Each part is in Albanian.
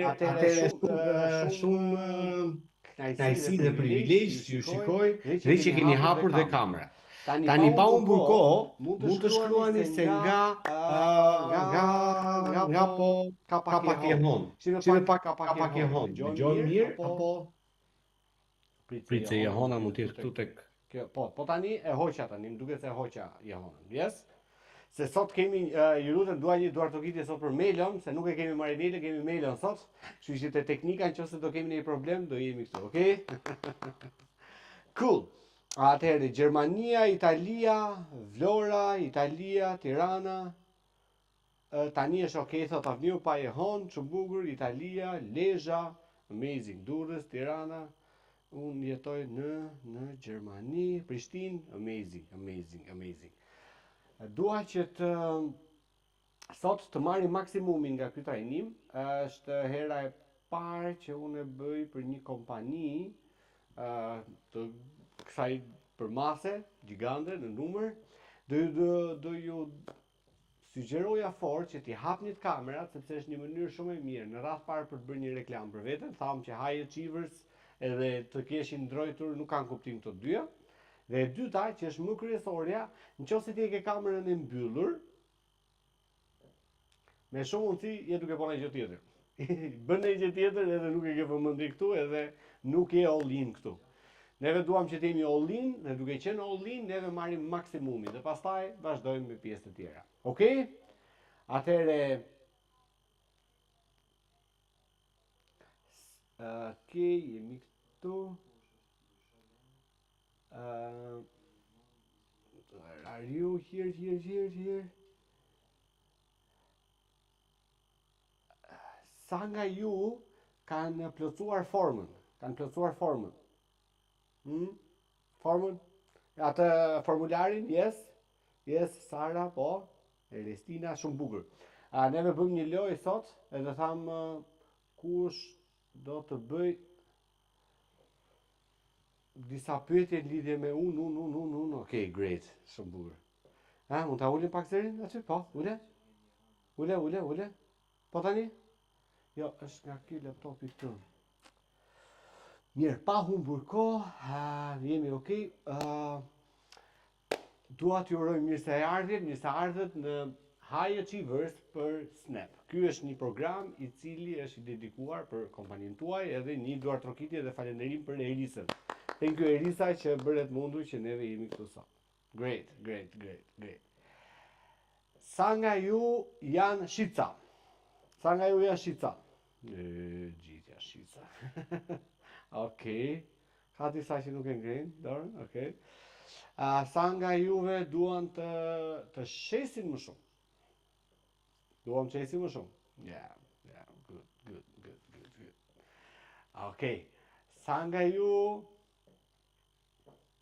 Atëherë shumë knajsi dhe privilegj që ju shikoj, dhe që keni hapur dhe kamera. Tani pa unë burko, mund të shkruani se nga po ka pak e hon. Shive pak ka pak e hon. Dëgjoj mirë, apo pritse Jehona mund të jetë këtu tek. Po tani e hoqa tani, më duket se e hoqa Jehonën. Yes? Se sot kemi, ju lutem, dua një duartokitje sot për Melon, se nuk e kemi Marinele, kemi Melon sot. Kështu që te teknika nëse do kemi një problem, do jemi këtu, okay? Cool. Atëherë Gjermania, Italia, Vlora, Italia, Tirana. Tani është okay, thot Avniu pa Jehon, shumë bukur, Italia, Lezhë, amazing, Durrës, Tirana. Unë jetoj në Gjermani, Prishtinë, amazing. Dua që sot të marrim maksimumin nga ky trajnim. Është hera e parë që unë e bëj për një kompani të kësaj përmase gjigande në numër. Do ju sugjeroja fort që t'i hapnit kamerat, sepse është një mënyrë shumë e mirë. Në radhë parë për të bërë një reklam për veten, thamë që high achievers edhe të keshin ndrojtur nuk kanë kuptim këto dyja. Dhe e dyta, që është më kryesorja, nëse ti e ke kamerën e mbyllur, me shumë mundësi je duke bënë gjë tjetër. Bën një gjë tjetër edhe nuk e ke vëmendje këtu, edhe nuk je all in këtu. Neve duam që të jemi all in, dhe duke qenë all in, neve marrim maksimumin dhe pastaj vazhdojmë me pjesët e tjera. Okej? Atëherë jemi këtu. Are you here? Sa nga ju kanë plotësuar formën? Formën? Atë formularin? Yes, Sara, po. Erestina, shumë bukur. Neve bëm një lojë sot, edhe tham kush do të bëj disa pyetje në lidhje me unë. Okej, great, shumë bukur. Mund ta ulim pak zërin aty? Po, ule. Po tani? Jo, është nga ky laptopi këtu. Mirë, pa humbur kohë, jemi okay. Dua t'ju uroj mirëseardhjet në High Achievers për Snap. Ky është një program i cili është i dedikuar për kompaninë tuaj, edhe një duartrokitje dhe falënderim për Erisën. Thank you Erisa që bëret mundur që neve jemi këtu sot. Great. Sa nga ju janë Shqica? Gjithja Shqica. Okej. Ka disa që nuk e ngrenë dorën, okej. Sa nga juve duan të shesin më shumë? Duan të shesin më shumë? Yeah, good. Okej. Sa nga ju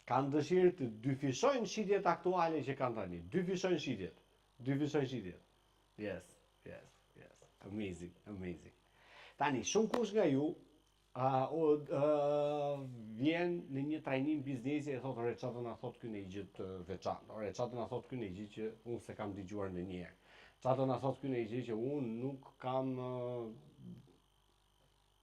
kanë dëshirë të dyfishojnë shitjet aktuale që kanë tani? Dyfishojnë shitjet. Yes. Amazing. Tani, shumë kush nga ju vjen në një trajnim biznesi e thotë, ore, çfarë do na thotë ky në gjë të veçantë? Ore, çfarë do na thotë ky në gjë që unë s'e kam dëgjuar ndonjëherë? Çfarë do na thotë ky në gjë që unë nuk kam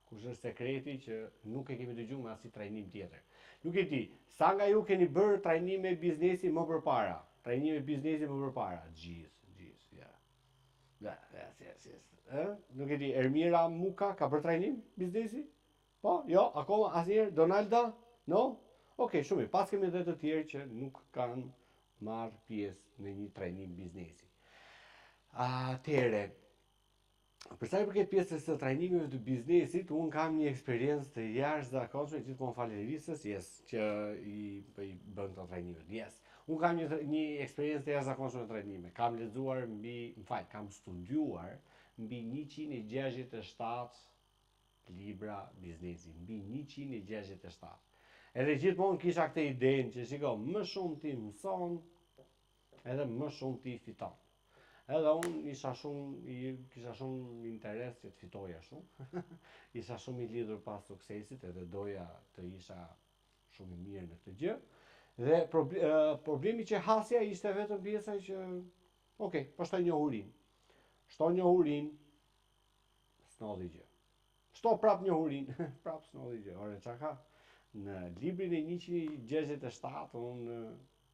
kush është sekreti që nuk e kemi dëgjuar me asnjë trajnim tjetër? Nuk e di, sa nga ju keni bërë trajnime biznesi më përpara? Gjithë, yes. Nuk e di, Ermira Muka ka bërë trajnim biznesi? Po, jo, akoma asnjëherë? Donalda? No? Okej, shumë mirë. Pas kemi edhe të tjerë që nuk kanë marrë pjesë në një trajnim biznesi. Atëherë, për sa i përket pjesës së trajnimeve të biznesit, unë kam një eksperiencë të jashtëzakonshme, gjithmonë falerisës, që i bën këto trajnimet. Unë kam një eksperiencë të jashtëzakonshme në trajnime. Kam lexuar kam studiuar mbi 167 libra biznesi, mbi 167. Edhe gjithmonë kisha këtë idenë që shiko, më shumë ti mëson, edhe më shumë ti fiton. Edhe unë kisha shumë interes që të fitoja shumë. Isha shumë i lidhur pas suksesit, edhe doja të isha shumë i mirë në këtë gjë. Dhe problemi që hasja ishte vetëm pjesa që, po shtoj njohurin. S'ndodhi gjë. Shto prap njohurinë, prap s'nodhi gjë. Ore, çka ka? Në librin e 167 unë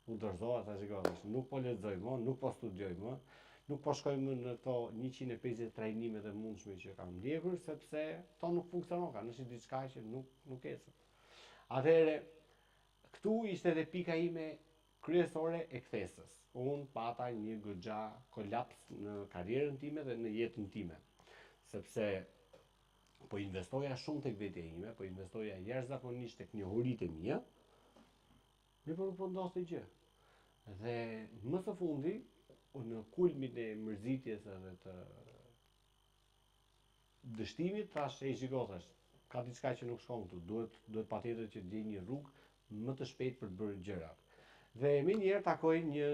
u dorëzova ta shikoj, nuk po lexoj më, nuk po studioj më, nuk po shkoj më në to 150 trajnimet e mundshme që kam ndjekur, sepse to nuk funksionon, ka nëse diçka që nuk ecën. Atëherë, këtu ishte edhe pika ime kryesore e kthesës. Unë pata një goxha kolaps në karrierën time dhe në jetën time, sepse po investoja shumë tek vetja ime, po investoja jashtëzakonisht tek njohuritë e mia, mirë po nuk po ndodhte gjë. Dhe më së fundi, në kulmin e mërzitjes edhe të dështimit, thash e shiko, ka diçka që nuk shkon këtu, duhet patjetër që të gjej një rrugë më të shpejt për të bërë gjërat. Dhe më njëherë takoj një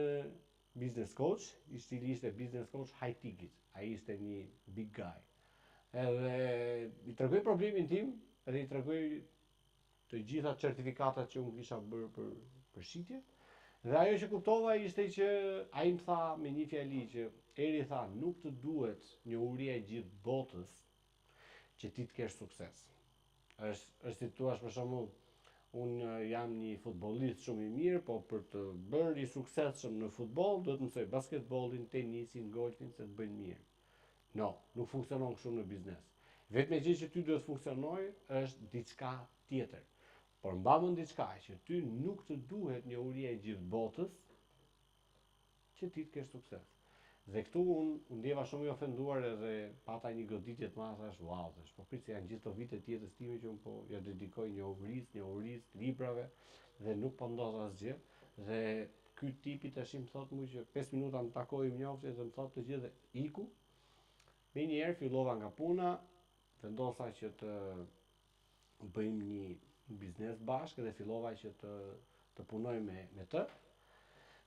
business coach, i cili ishte business coach high ticket, ai ishte një big guy. Edhe i tregoj problemin tim, edhe i tregoj të gjitha certifikatat që unë kisha bërë për shitje. Dhe ajo që kuptova ishte që ai më tha me një fjali që Eri tha, nuk të duhet njohuria e gjithë botës që ti të kesh sukses. Është si thua për shembull, unë jam një futbollist shumë i mirë, po për të bërë i suksesshëm në futboll duhet të mësoj basketbollin, tenisin, golfin se të bëjnë mirë. No, nuk funksionon kështu në biznes. Vetme gjë që ty duhet funksionojë është diçka tjetër. Por mbamën diçka që ty nuk të duhet njohuria e gjithë botës që ti të kesh sukses. Dhe këtu unë ndjeva shumë i ofenduar edhe pata një goditje të madhe, thash, wow, po prit se janë gjithë këto vite të jetës time që unë po ja dedikoj njohurisë, librave dhe nuk po ndodh asgjë. Dhe ky tipi tash më thot mua që 5 minuta më takoi më njofti dhe më thot të gjithë dhe iku. Me njerë fillova nga puna, vendosa që të bëjmë një biznes bashkë dhe fillova që të punoj me të.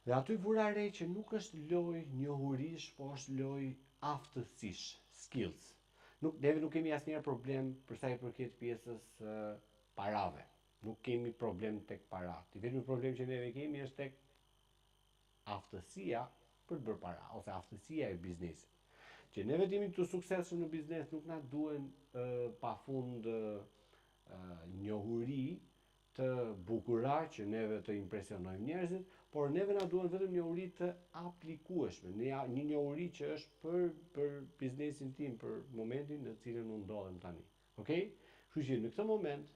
Dhe aty vura re që nuk është loj njohurish, po është loj aftësish, skills. Neve nuk kemi asnjëherë problem për sa i përket pjesës parave. Nuk kemi problem tek parat. I vetmi problem që neve kemi është tek aftësia për të bërë para, ose aftësia e biznesit. Që neve të jemi të suksesshëm në biznes nuk na duhen pafund njohuri të bukura që neve të impresionojmë njerëzit, por neve na duhen vetëm njohuri të aplikueshme, një njohuri që është për biznesin tim, për momentin në cilën unë ndodhem tani. Okej? Kështu që në këtë moment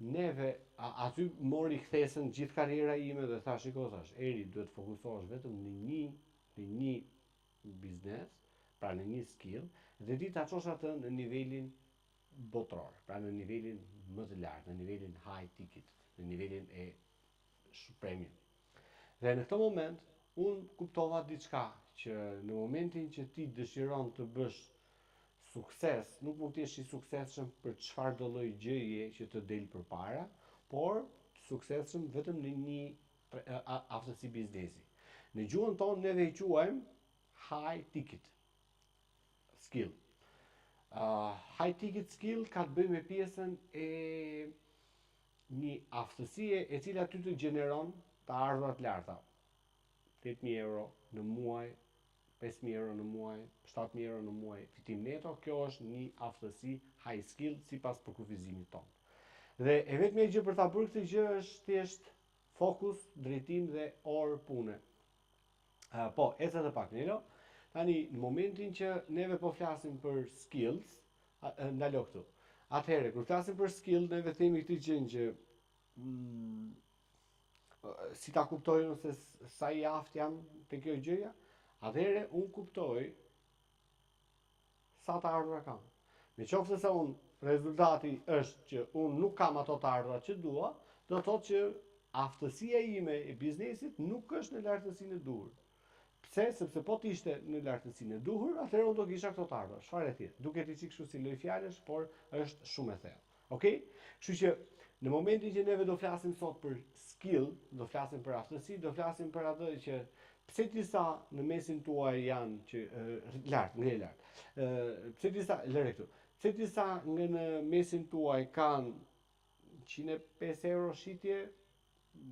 neve aty mori kthesën gjithë karriera ime dhe thash, Eri, duhet të fokusohesh vetëm në një biznes, pra në një skill, dhe ti ta çosh atë në nivelin botror, pra në nivelin më të lartë, në nivelin high ticket, në nivelin e premium. Dhe në këtë moment, unë kuptova diçka, që në momentin që ti dëshiron të bësh sukses, nuk mund të jesh i suksesshëm për çfarë do lloj gjëje që të del përpara, por suksesshëm vetëm në një aftësi biznesi. Në gjuhën tonë neve i quajmë high ticket skill. High ticket skill ka të bëjë me pjesën e një aftësie e cila ty të gjeneron të ardhurat larta. 8.000 euro në muaj, 5.000 euro në muaj, 7.000 euro në muaj fitim neto, kjo është një aftësi high skill sipas përkufizimit tonë. Dhe e vetmja gjë për ta bërë këtë gjë është thjesht fokus, drejtim dhe orë pune. Po, ecë edhe pak Nelo. Tani, në momentin që neve po flasim për skills, ndalo këtu. Atëherë, kur flasim për skill, neve themi këtë gjë që si ta kuptoj nëse sa i aftë jam te kjo gjëja, atëherë unë kuptoj sa të ardhura kam. Me qoftë se unë rezultati është që unë nuk kam ato të ardhura që dua, do të thotë që aftësia ime e biznesit nuk është në lartësinë e duhur. Pse? Sepse po të ishte në lartësinë e duhur, atëherë unë do kisha këto të ardhura. Çfarë e thjesht? Duket i kështu si lloj fjalësh, por është shumë e thellë. Okej? Kështu që në momentin që neve do flasim sot për skill, do flasim për aftësi, do flasim për atë që pse disa në mesin tuaj janë që lart. Pse disa lëre këtu. Pse disa në mesin tuaj kanë 105 euro shitje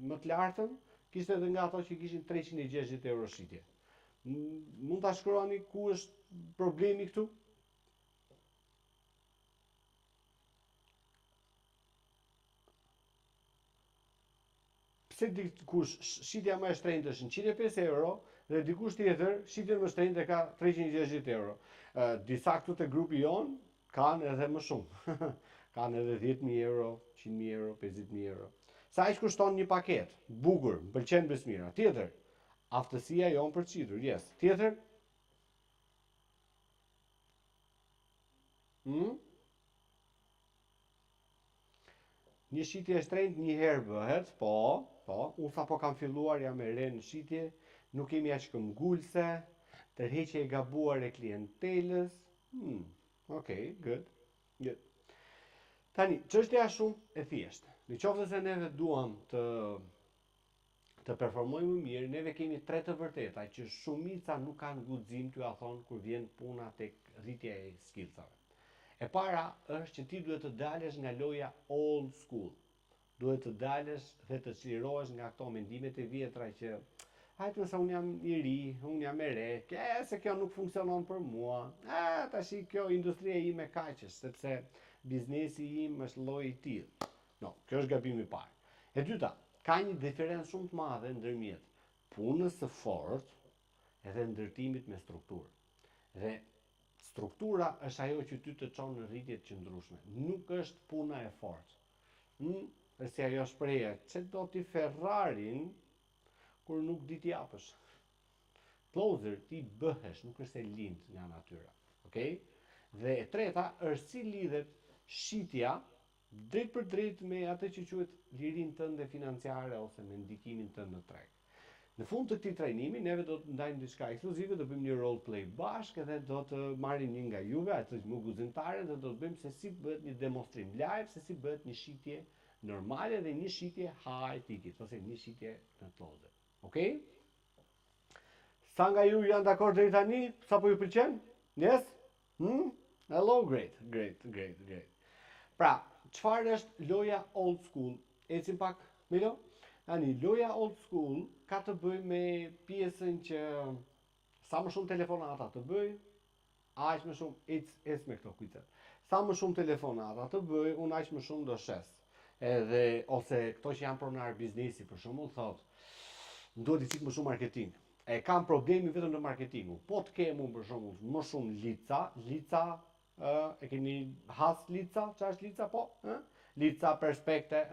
më të lartën, kishte edhe nga ato që kishin 360 euro shitje. Mund ta shkruani ku është problemi këtu? pse dikush shitja më e shtrenjtë është 105 euro dhe dikush tjetër shitjen më e shtrenjtë ka 360 euro. Disa këtu te grupi jon kanë edhe më shumë. Kanë edhe 10.000 euro, 100.000 euro, 50.000 euro. Sa aq kushton një paket? Bukur, më pëlqen besmira. Tjetër, aftësia jon për qitur, yes. Tjetër? Një shitje e shtrenjtë një herë bëhet, po, unë sa po kam filluar jam e re në shitje, nuk kemi aq këmbgulse, tërheqje e gabuar e klientelës. Okej, good. Tani, çështja është shumë e thjeshtë. Nëse se neve duam të performojmë më mirë, neve kemi 3 të vërteta që shumica nuk kanë guxim t'ju a thonë kur vjen puna tek rritja e skillsave. E para është që ti duhet të dalësh nga loja old school. Duhet të dalësh dhe të çlirohesh nga këto mendimet e vjetra që hajtë nëse unë jam i ri, unë jam e re, se kjo nuk funksionon për mua, tash kjo industria ime kaqesh, sepse biznesi im është lloj i tillë. No, kjo është gabimi i parë. E dyta, ka një diferencë shumë të madhe ndërmjet punës së fortë edhe ndërtimit me strukturë. Dhe struktura është ajo që ty të çon në rritje të qëndrueshme. Nuk është puna e fortë. Është si ajo shpreha, çe do ti Ferrarin kur nuk di t'i japësh. Closer ti bëhesh, nuk është se lind nga natyra. Okej? Dhe e treta është si lidhet shitja drejt për drejt me atë që quhet lirinë tënde financiare ose me ndikimin tënd në treg. Në fund të këtij trajnimi neve do të ndajmë diçka ekskluzive, do bëjmë një role play bashkë dhe do të marrim një nga juve, atë më guzimtare, dhe do të bëjmë se si bëhet një demonstrim live, se si bëhet një shitje normale dhe një shitje high ticket ose një shitje në closer. Okej? Sa nga ju janë dakord deri tani? Sa po ju pëlqen? Yes? Hello, great. Pra, çfarë është loja old school? Ecim pak, Milo? Tani, loja old school ka të bëjë me pjesën që sa më shumë telefonata të bëj, aq më shumë ec me këto kujtet. Sa më shumë telefonata të bëj, unë aq më shumë do shes. Edhe ose këto që janë pronar biznesi për shembull thotë, duhet të cik më shumë marketing. E kam problemi vetëm në marketingu. Po të kem unë për shembull më shumë lica, e keni has lica, çfarë është lica po? Lica, perspekte,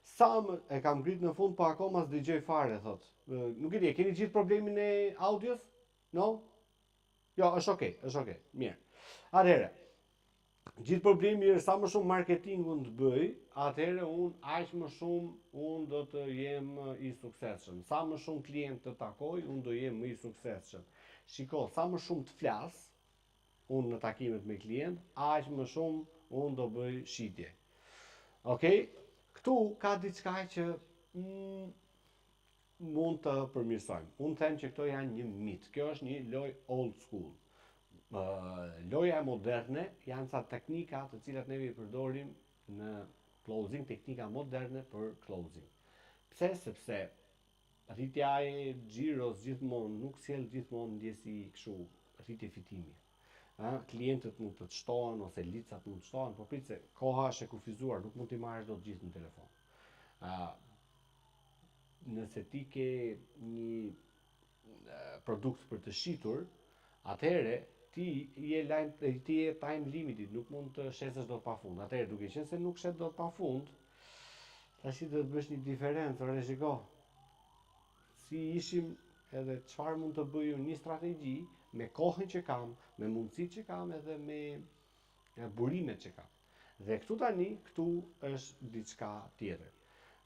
Sa më e kam ngrit në fund, po akoma s'dëgjoj fare, thot. Nuk e di, keni gjithë problemin e audios? No? Jo, është okay, mirë. Atëherë, gjithë problemi është sa më shumë marketingun të bëj, atëherë unë aq më shumë unë do të jem i suksesshëm. Sa më shumë klient të takoj, unë do jem më i suksesshëm. Shiko, sa më shumë të flas unë në takimet me klient, aq më shumë unë do bëj shitje. Okej? Këtu ka diçka që mund të përmirësojmë. Unë them që këto janë një mit. Kjo është një lojë old school. Loja moderne janë ca teknika të cilat ne i përdorim në closing, teknika moderne për closing. Pse? Sepse rritja e xhiros gjithmonë nuk sjell gjithmonë ndjesi kështu rritje fitimi. Klientët mund të shtohen ose licat mund të shtohen, por prit se koha është e kufizuar, nuk mund t'i marrësh dot gjithë në telefon. Nëse ti ke një produkt për të shitur, atëherë ti je time limited, nuk mund të shesësh dot pafund. Atëherë duke qenë se nuk shet dot pafund, tash do të bësh një diferencë, ore shiko. Si ishim edhe çfarë mund të bëj unë një strategji me kohën që kam, me mundësitë që kam edhe me burimet që kam. Dhe këtu është diçka tjetër.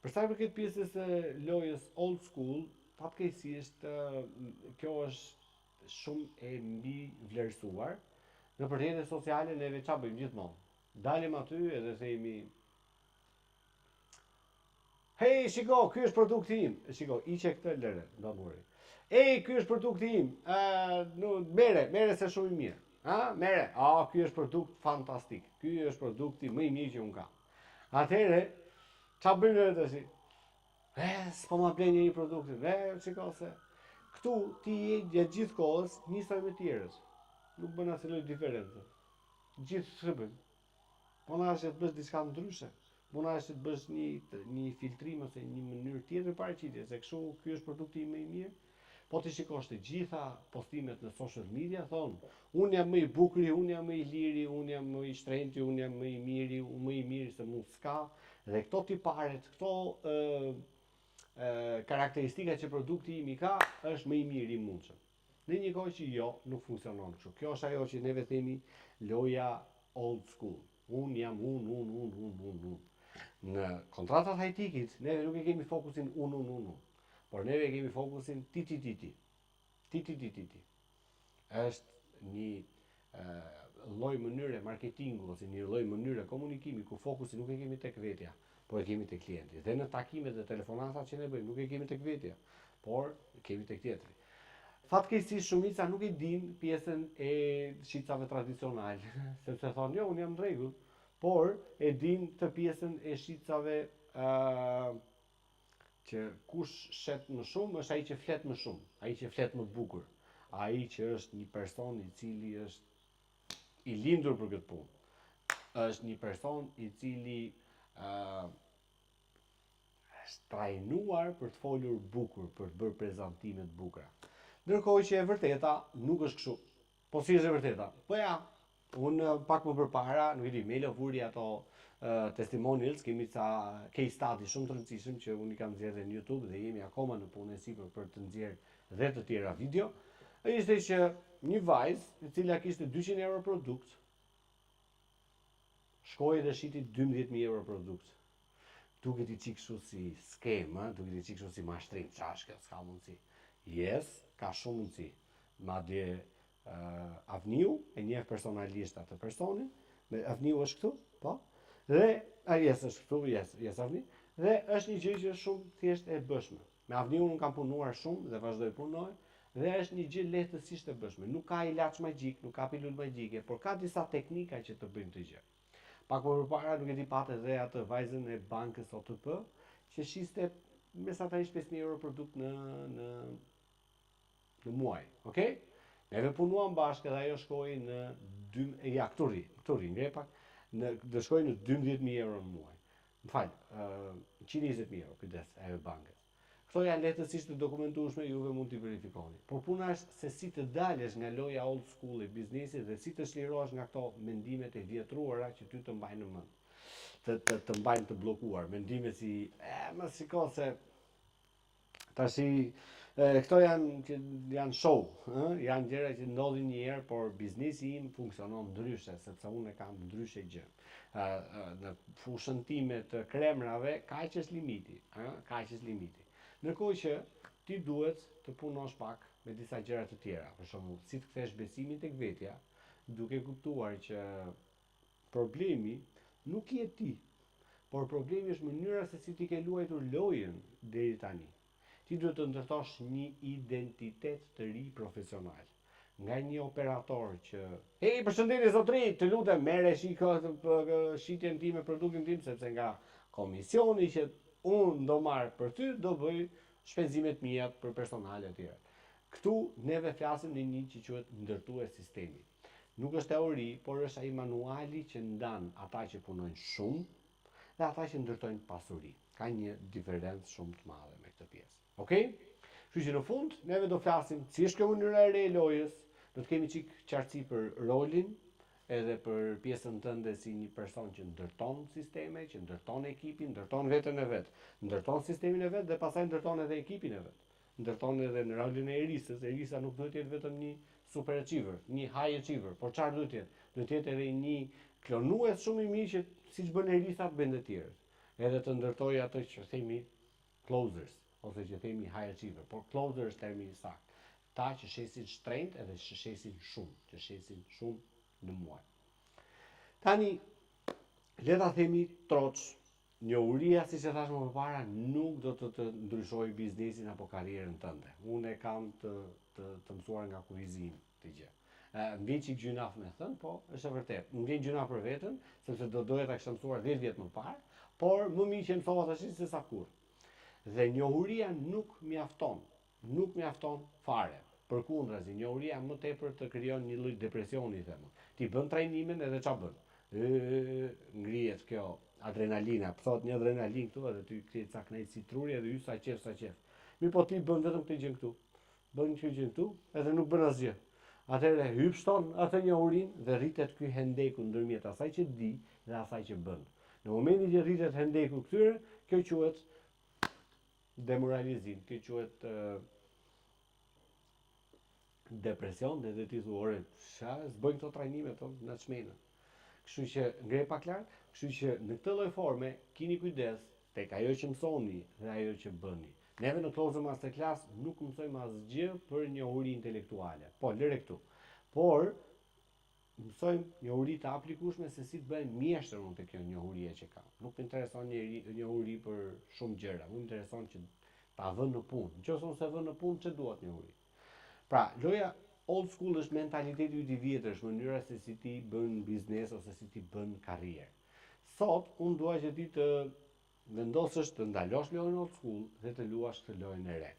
Për sa i përket pjesës së lojës old school, fatkeqësisht kjo është shumë e mbi vlerësuar. Në rrjetet sociale neve çfarë bëjmë gjithmonë? Dalim aty edhe themi hey, shiko, ky është produkti im. Shiko, hiqe këtë lëre, do muri. Ej, ky është produkti im. Mere se shumë i mirë. Mere. Ky është produkt fantastik. Ky është produkti më i mirë që unë kam. Atëherë, çfarë bëjmë ne tash? S'po ma blen një produktin. Shiko se këtu ti je gjatë gjithë kohës njësoj me tjerës. Nuk bën asnjë lloj diferencë. Gjithë ç'bën. Po na është të bësh diçka ndryshe. Puna është të bësh një filtrim ose një mënyrë tjetër paraqitje, se kështu ky është produkti më i mirë. Po ti shikosh të gjitha postimet në social media thonë, unë jam më i bukuri, unë jam më i liri, unë jam më i shtrenjti, unë jam më i miri se mund s'ka. Dhe këto tiparet, këto karakteristika që produkti im i ka, është më i miri i mundshëm. Në një kohë që jo, nuk funksionon kështu. Kjo është ajo që neve themi loja old school. Unë jam unë. Në kontratat hajtikit, neve nuk e kemi fokusin unë. Por neve kemi fokusin ti. Është një lloj mënyre marketingu ose një lloj mënyre komunikimi ku fokusin nuk e kemi tek vetja, por e kemi tek klienti. Dhe në takimet dhe telefonatat që ne bëjmë nuk e kemi tek vetja, por e kemi tek tjetri. Fatkeqësisht shumica nuk e din pjesën e shitcave tradicionale, sepse thonë jo, unë jam në rregull, por e din të pjesën e shitcave që kush shet më shumë është ai që flet më shumë, ai që flet më bukur, ai që është një person i cili është i lindur për këtë punë. Është një person i cili është trajnuar për të folur bukur, për të bërë prezantime të bukura. Ndërkohë që e vërteta nuk është kështu. Po si është e vërteta? Po ja, unë pak më përpara, nuk e di, Melo vuri ato testimonials, kemi ca case study shumë të rëndësishëm që unë i kam nxjerrë në YouTube dhe jemi akoma në punë e sipër për të nxjerrë dhe të tjera video. Ishte që një vajzë e cila kishte 200 euro produkt, shkoi dhe shiti 12.000 euro produkt. Duket i çik kështu si skem, duket i çik kështu si mashtrim, ç'është kjo, s'ka mundësi. Yes, ka shumë mundësi. Madje Avniu e njeh personalisht atë personin, Avniu është këtu, po. Dhe yes është këtu, yes Avni. Dhe është një gjë që është shumë thjesht e bëshme. Me Avniu unë kam punuar shumë dhe vazhdoj punoj, dhe është një gjë lehtësisht e bëshme. Nuk ka ilaç magjik, nuk ka pilulë magjike, por ka disa teknika që të bëjnë të gjë. Pak më përpara nuk e di patë edhe atë vajzën e bankës OTP, që shiste mesatarisht 5.000 euro produkt në muaj, okay? Neve punuam bashkë dhe ajo shkoi në këturi, ngrepak, dhe shkoi në 12.000 euro në muaj. Më falë, 120.000 euro, kujdes, ajo bankës. Këto janë lehtësisht të dokumentueshme, juve mund t'i verifikoni. Por puna është se si të dalësh nga loja old school e biznesit dhe si të çlirohesh nga këto mendimet e vjetruara që ty të mbajnë në mend. Të mbajnë të bllokuar, mendime si më shiko se tashi këto janë show, janë gjëra që ndodhin një herë, por biznesi im funksionon ndryshe, sepse unë e kam ndryshe gjë. Në fushën time të kremrave, kaq është limiti, kaq është limiti. Ndërkohë që ti duhet të punosh pak me disa gjëra të tjera, për shembull, si të kthesh besimin tek vetja, duke kuptuar që problemi nuk je ti, por problemi është mënyra se si ti ke luajtur lojën deri tani. Ti duhet të ndërtosh një identitet të ri profesional. Nga një operator që hey, përshëndetje zotëri, të lutem merre shitjen time, produktin tim, sepse nga komisioni që unë do marrë për ty, do bëj shpenzimet mia për personale e tjera. Këtu neve flasim në një që quhet ndërtues sistemi. Nuk është teori, por është ai manuali që ndan ata që punojnë shumë dhe ata që ndërtojnë pasuri. Ka një diferencë shumë të madhe me këtë pjesë. Okej? Kështu që në fund neve do flasim si është kjo mënyra e re e lojës, do të kemi çik qartësi për rolin, edhe për pjesën tënde si një person që ndërton sisteme, që ndërton ekipin, ndërton veten e vet, ndërton sistemin e vet dhe pastaj ndërton edhe ekipin e vet. Ndërton edhe në rolin e erisës. Erisa nuk duhet të jetë vetëm një super achiever, një high achiever, por çfarë duhet të jetë? Duhet të jetë edhe një klonues shumë i mirë që siç bën erisat bën të tjerët. Edhe të ndërtojë ato që themi closers ose që themi high achiever, por closer është termi i saktë. Ta që shesin shtrenjtë edhe që shesin shumë në muaj. Tani, le ta themi troç, njohuria, siç e thash më përpara, nuk do të ndryshojë biznesin apo karrierën tënde. Unë e kam të mësuar nga kurrizimi këtë gjë. Më vjen çik gjynaf me thënë, po është e vërtetë. Më vjen gjynaf për veten, sepse doja ta kisha mësuar 10 vjet më parë, por më mirë që mësova tash se sa kur. Dhe njohuria nuk mjafton fare. Përkundrazi, njohuria më tepër të krijon një lloj depresioni, them. Ti bën trajnimin edhe ç'a bën? ngrihet kjo adrenalina, thot një adrenalin këtu edhe ty kthehet ca kënaqësi truri edhe sa qef. Mi po ti bën vetëm këtë gjë këtu. Bën këtë gjë këtu edhe nuk bën asgjë. Atëherë hyp shton atë njohurinë dhe rritet ky hendeku ndërmjet asaj që di dhe asaj që bën. Në momentin që rritet hendeku këtyre, kjo quhet demoralizim, kjo quhet depresion dhe ti thua, "Sa s'bëjnë këto trajnime to na çmenën." Kështu që ngre pak lart, kështu që në këtë lloj forme keni kujdes tek ajo që mësoni dhe ajo që bëni. Neve në Close Masterclass nuk mësojmë asgjë për njohuri intelektuale. Po, lëre këtu. Por mësojmë njohuri të aplikueshme se si të bëhen mjeshtër unë të kjo njohurie që kam. Nuk më intereson njohuri për shumë gjëra, më intereson që ta vën në punë. Nëse unë se vën në punë, ç'ë duhet njohuri? Pra, loja old school është mentaliteti yt I vjetër, është mënyra se si ti bën biznes ose si ti bën karrierë. Sot unë dua që ti të vendosësh të ndalosh lojën old school dhe të luash të lojën e re.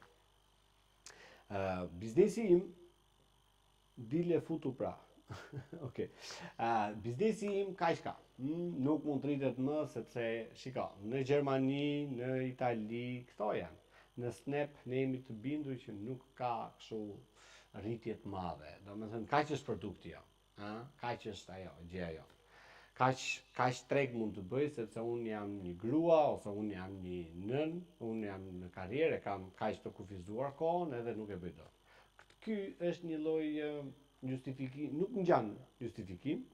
Biznesi im dile futu pra. Okay. Biznesi im kaq ka. Nuk mund të rritet më sepse shiko, në Gjermani, në Itali, këto janë. Në Snap ne jemi të bindur që nuk ka kështu rritje të madhe. Domethënë kaq është produkti jo. Kaq është ajo, gjëja jo. Kaq treg mund të bëj sepse unë jam një grua ose unë jam një nën, unë jam në karrierë, kam kaq të kufizuar kohën edhe nuk e bëj dot. Ky është një lloj justifikim, nuk ngjan justifikim.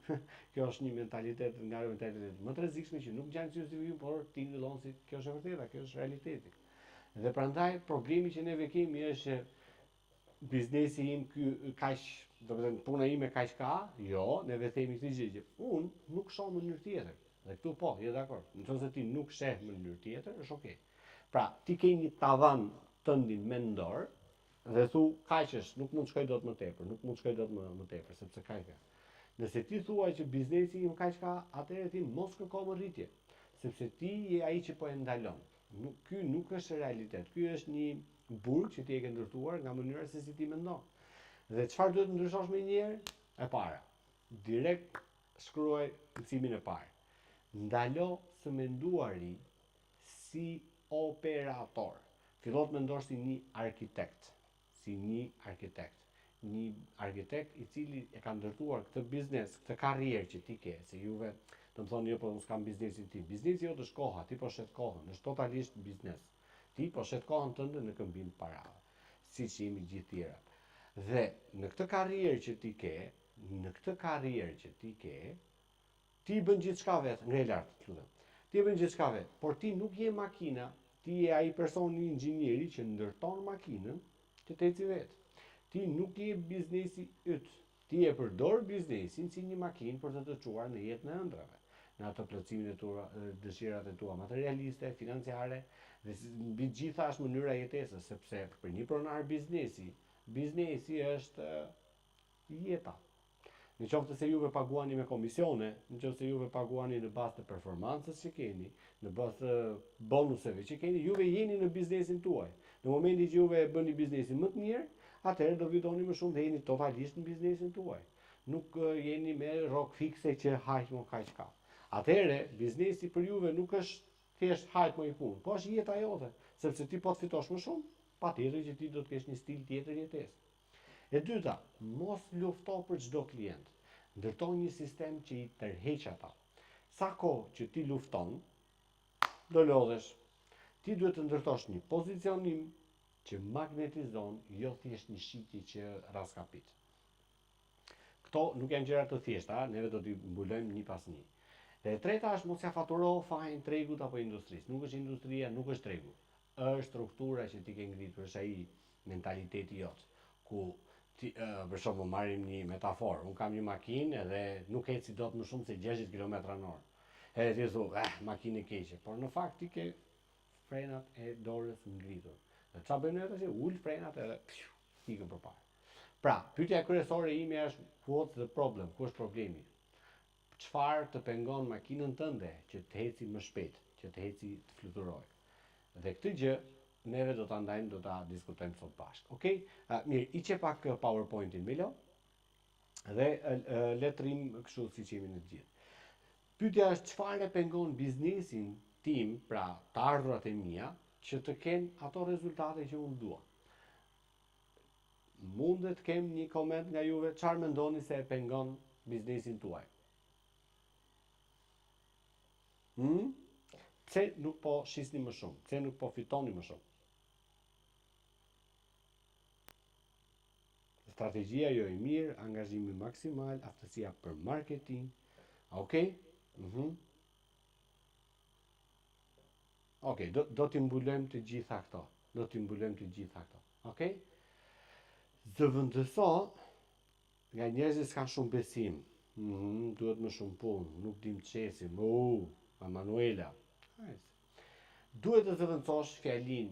Kjo është një mentalitet nga mentalitetet më të rrezikshme që nuk ngjan justifikim, por ti ndellon si kjo është e vërteta, kjo është realiteti. Dhe prandaj problemi që neve kemi është që biznesi im ky kaq, domethënë puna ime kaq ka, jo, neve themi këtë gjë. Unë nuk shoh në mënyrë tjetër. Dhe këtu po, je dakord. Nëse ti nuk sheh në mënyrë tjetër, është okay. Pra, ti ke një tavan tëndin mendor dhe thu kaq është, nuk mund të shkoj dot më tepër, sepse kaq ka. Nëse ti thua që biznesi im kaq ka, atëherë ti mos kërko më rritje, sepse ti je ai që po e ndalon. Ky nuk është realitet. Ky është një burg që ti e ke ndërtuar nga mënyra se si ti mendon. Dhe çfarë duhet ndryshosh më njëherë? E para. Direkt shkruaj mësimin e parë. Ndalo së menduari si operator. Fillo të mendosh si një arkitekt. Një arkitekt I cili e ka ndërtuar këtë biznes, këtë karrierë që ti ke, se juve do të thonë jo, po unë s'kam biznesin tim. Biznesi jot është koha, ti po shet kohën, është totalisht biznes. Ti po shet kohën tënde në këmbim parave, siç jemi gjithë tjerat. Dhe në këtë karrierë që ti ke, ti bën gjithçka vetë, ngre lart, lutem. Ti bën gjithçka vetë, por ti nuk je makina, ti je ai personi inxhinieri që ndërton makinën që të eci vetë. Ti nuk je biznesi yt. Ti e përdor biznesin si një makinë për të çuar në jetën e ëndrave, në ato plotësimin e tua, dëshirat e tua materialiste, financiare, dhe mbi gjitha është mënyra jetesës, sepse për një pronar biznesi është jeta. Në qoftë se juve paguani me komisione, në qoftë se juve paguani në bazë të performancës që keni, në bazë të bonuseve që keni, juve jeni në biznesin tuaj. Në momentin që juve e bëni biznesin më të mirë, atëherë do fitoni më shumë dhe jeni totalisht në biznesin tuaj. Nuk jeni me rrok fikse që hajmo kaq ka. Atëherë biznesi për juve nuk është thjesht hajmo I punë, po është jeta jote, sepse ti po të fitosh më shumë, patjetër që ti do të kesh një stil tjetër jetese. E dyta, mos lufto për çdo klient. Ndërtoj një sistem që I tërheq ata. Sa kohë që ti lufton, do lodhesh. Ti duhet të ndërtosh një pozicionim që magnetizon, jo thjesht një shitje që raskapit. Këto nuk janë gjëra të thjeshta, neve do t'i mbulojmë një pas një. Dhe e treta është mos ja faturo fajin tregut apo industrisë. Nuk është industria, nuk është tregu. Është struktura që ti ke ngritur, është ai mentaliteti jot, ku ti, për shembull, marrim një metaforë. Unë kam një makinë edhe nuk eci dot më shumë se 60 km/h. Edhe ti thua, makinë e keqe, por në fakt ti ke frenat e dorës ngritur. Dhe çfarë bën ato? Ul frenat edhe ikën përpara. Pra, pyetja kryesore ime është what's the problem? Ku është problemi? Çfarë të pengon makinën tënde që të eci më shpejt, që të eci të fluturojë? Dhe këtë gjë neve do ta ndajmë, do ta diskutojmë sot bashkë. Okej? Mirë, hiqe pak PowerPoint-in Milo. Dhe letrim kështu siç jemi në të gjithë. Pyetja është çfarë e pengon biznesin tim, pra të ardhurat e mia, që të kenë ato rezultate që unë dua. Mundet kem një koment nga juve, çfarë mendoni se e pengon biznesin tuaj? Pse nuk po shisni më shumë? Pse nuk po fitoni më shumë? Strategjia jo e mirë, angazhimi maksimal, aftësia për marketing. Okej? Okej, do t'i mbulojmë të gjitha këto. Okej? Zëvendëso nga njerëzit s'kan shumë besim. Duhet më shumë punë, nuk dim çesim. Manuela. Duhet të zëvendësosh fjalin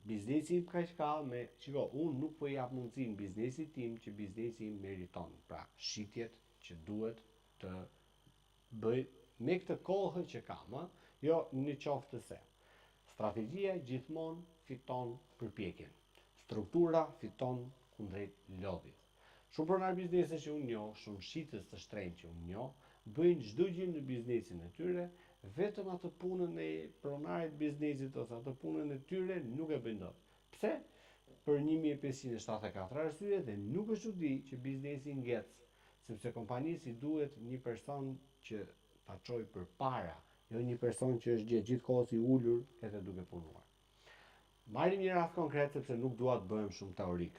biznesi im kaq ka me, shiko, unë nuk po jap mundësinë biznesit tim që biznesi im meriton. Pra, shitjet që duhet të bëj me këtë kohë që kam, jo në qoftë se. Strategjia gjithmonë fiton përpjekjen. Struktura fiton kundrejt lodhjes. Shumë pronar biznese që unë njoh, shumë shitës të shtrenjtë që unë njoh, bëjnë çdo gjë në biznesin e tyre, vetëm atë punën e pronarit biznesit ose atë punën e tyre nuk e bëjnë dot. Pse? Për 1574 arsye dhe nuk është çudi që biznesi ngec, sepse kompanisë i duhet një person që ta çojë përpara, jo një person që është gjithkohës i ulur edhe duke punuar. Marrim një rast konkret sepse nuk dua të bëhem shumë teorik.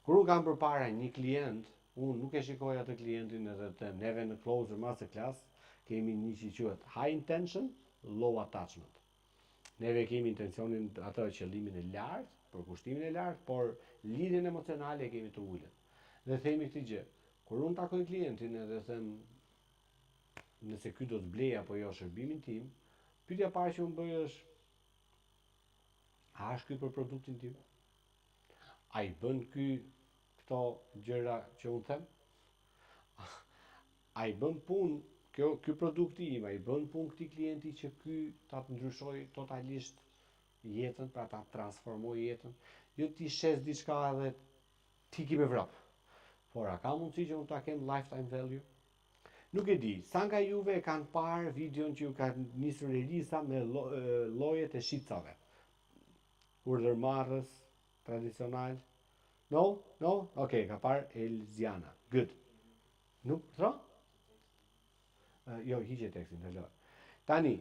Kur unë kam përpara një klient, unë nuk e shikoj atë klientin edhe të neve në closer masterclass kemi një që quhet high intention, low attachment. Neve kemi intencionin atë qëllimin e lartë, për kushtimin e lartë, por lidhjen emocionale e kemi të ulët. Dhe themi këtë gjë, kur unë takoj klientin edhe them nëse ky do të blej apo jo shërbimin tim, pyetja e parë që unë bëj është a është ky për produktin tim? A i bën ky këto gjëra që unë them? A i bën punë ky produkti im, a i bën punë këtij klienti që ky ta ndryshoj totalisht jetën, pra ta transformoj jetën, jo ti shes diçka edhe ti ki me vrap. Por a ka mundësi që unë ta kem lifetime value? Nuk e di, sa nga juve e kanë parë videon që ju ka nisur Elisa me llojet e shitcave. Urdhërmarrës tradicional. No? Okej, ka parë Elziana. Good. Nuk thro? Jo, hiqe tekstin, të lë. Tani,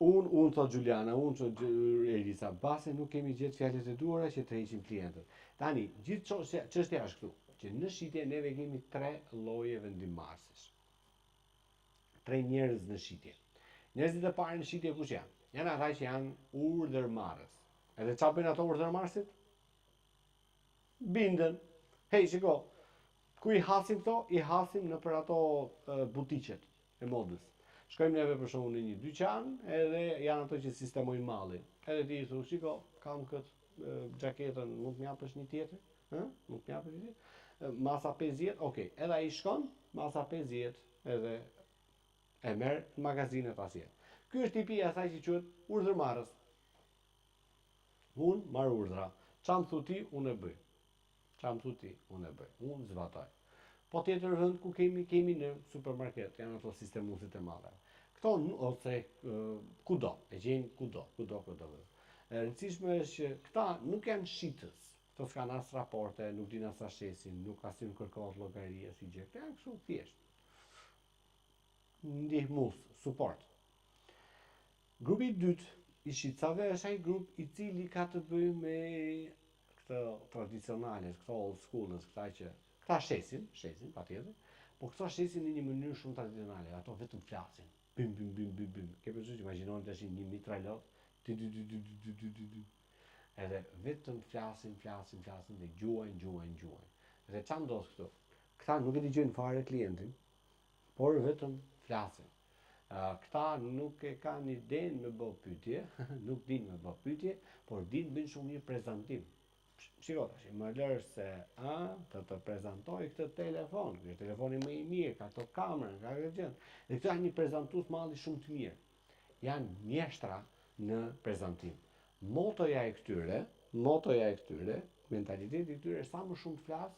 unë thot Juliana, unë thot Elisa, base nuk kemi gjetë fjalët e duhura që të heqim klientët. Tani, gjithë çështja është këtu, që në shitje neve kemi 3 lloje vendimmarrësish. 3 njerëz në shitje. Njerëzit e parë në shitje kush janë? Janë ata që janë urdhërmarrës. Edhe çfarë bëjnë ato urdhërmarrësit? Bindën. Hej, shiko, ku i hasim këto? I hasim në për ato butiqet e modës. Shkojmë neve për shembull në një dyqan, edhe janë ato që sistemojnë mallin. Edhe ti i thu, shiko, kam këtë xhaketën, mund të më japësh një tjetër? Mund të më japësh një tjetër? Masa 50, okej. Edhe ai shkon, masa 50, edhe e merr në magazinet asaj. Ky është tipi i asaj që quhet urdhërmarrës. Unë marr urdhra. Çam thu ti, unë e bëj. Çam thu ti, unë e bëj. Unë zbatoj. Po tjetër vend ku kemi në supermarket, janë ato sistemuesit e madhe. Këto ose kudo, e gjejnë kudo. E rëndësishme është që këta nuk janë shitës. Këto s'kan as raporte, nuk din as sa shesin, nuk asim kërkohet llogari as i gjë. Këto janë kështu thjesht. Ndihmues, support. Grupi i dytë i shitësave është ai grup i cili ka të bëjë me këto tradicionale, këto old schoolers, këta shesin, patjetër, po këto shesin në një mënyrë shumë tradicionale, ato vetëm flasin. Bim. Ke përsëri imagjinoni tash një mitralot, edhe vetëm flasin dhe gjuajnë. Dhe çfarë ndodh këtu? Këta nuk e dëgjojnë fare klientin, por vetëm flasin. Këta nuk e kanë idenë me bë pyetje, nuk dinë me bë pyetje, por dinë bëjnë shumë mirë prezantim. Shiko tash, më lërë se të prezantoj këtë telefon, këtë telefoni më i mirë, ka këto kamerën, ka këtë gjë. Dhe këto janë një prezantues malli shumë të mirë. Janë mjeshtra në prezantim. Motoja e këtyre, mentaliteti i këtyre sa më shumë flas,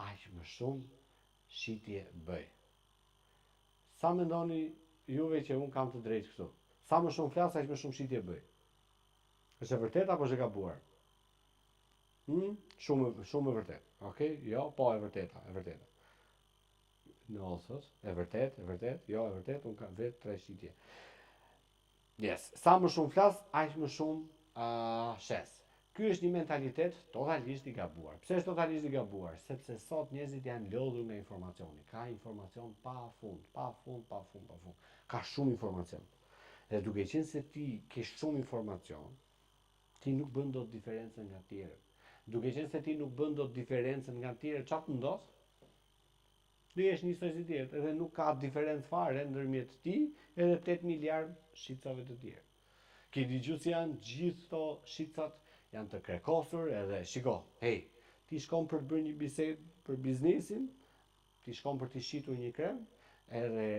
aq më shumë shitje bëj. Sa mendoni juve që unë kam të drejtë këtu? Sa më shumë flas, aq më shumë shitje bëj. Është e vërtetë apo është e gabuar? Shumë e vërtetë. Okej? Jo, po e vërteta. No, thos, e vërtet, jo, e vërtet, unë kam vetë 3 shitje. Yes, sa më shumë flas, aq më shumë shes. Ky është një mentalitet totalisht i gabuar. Pse është totalisht i gabuar? Sepse sot njerëzit janë lodhur nga informacioni. Ka informacion pa fund. Ka shumë informacion. Dhe duke qenë se ti ke shumë informacion, ti nuk bën dot diferencën nga tjerët. Duke qenë se ti nuk bën dot diferencën nga tjerët, çfarë të ndodh? Do jesh njësoj si tjerët, edhe nuk ka diferencë fare ndërmjet ti edhe 8 miliard shitcave të tjerë. Ke dëgjuar se janë gjithë këto shitcat janë të krekosur edhe shiko, hey, ti shkon për të bërë një bisedë për biznesin, ti shkon për të shitur një krem, edhe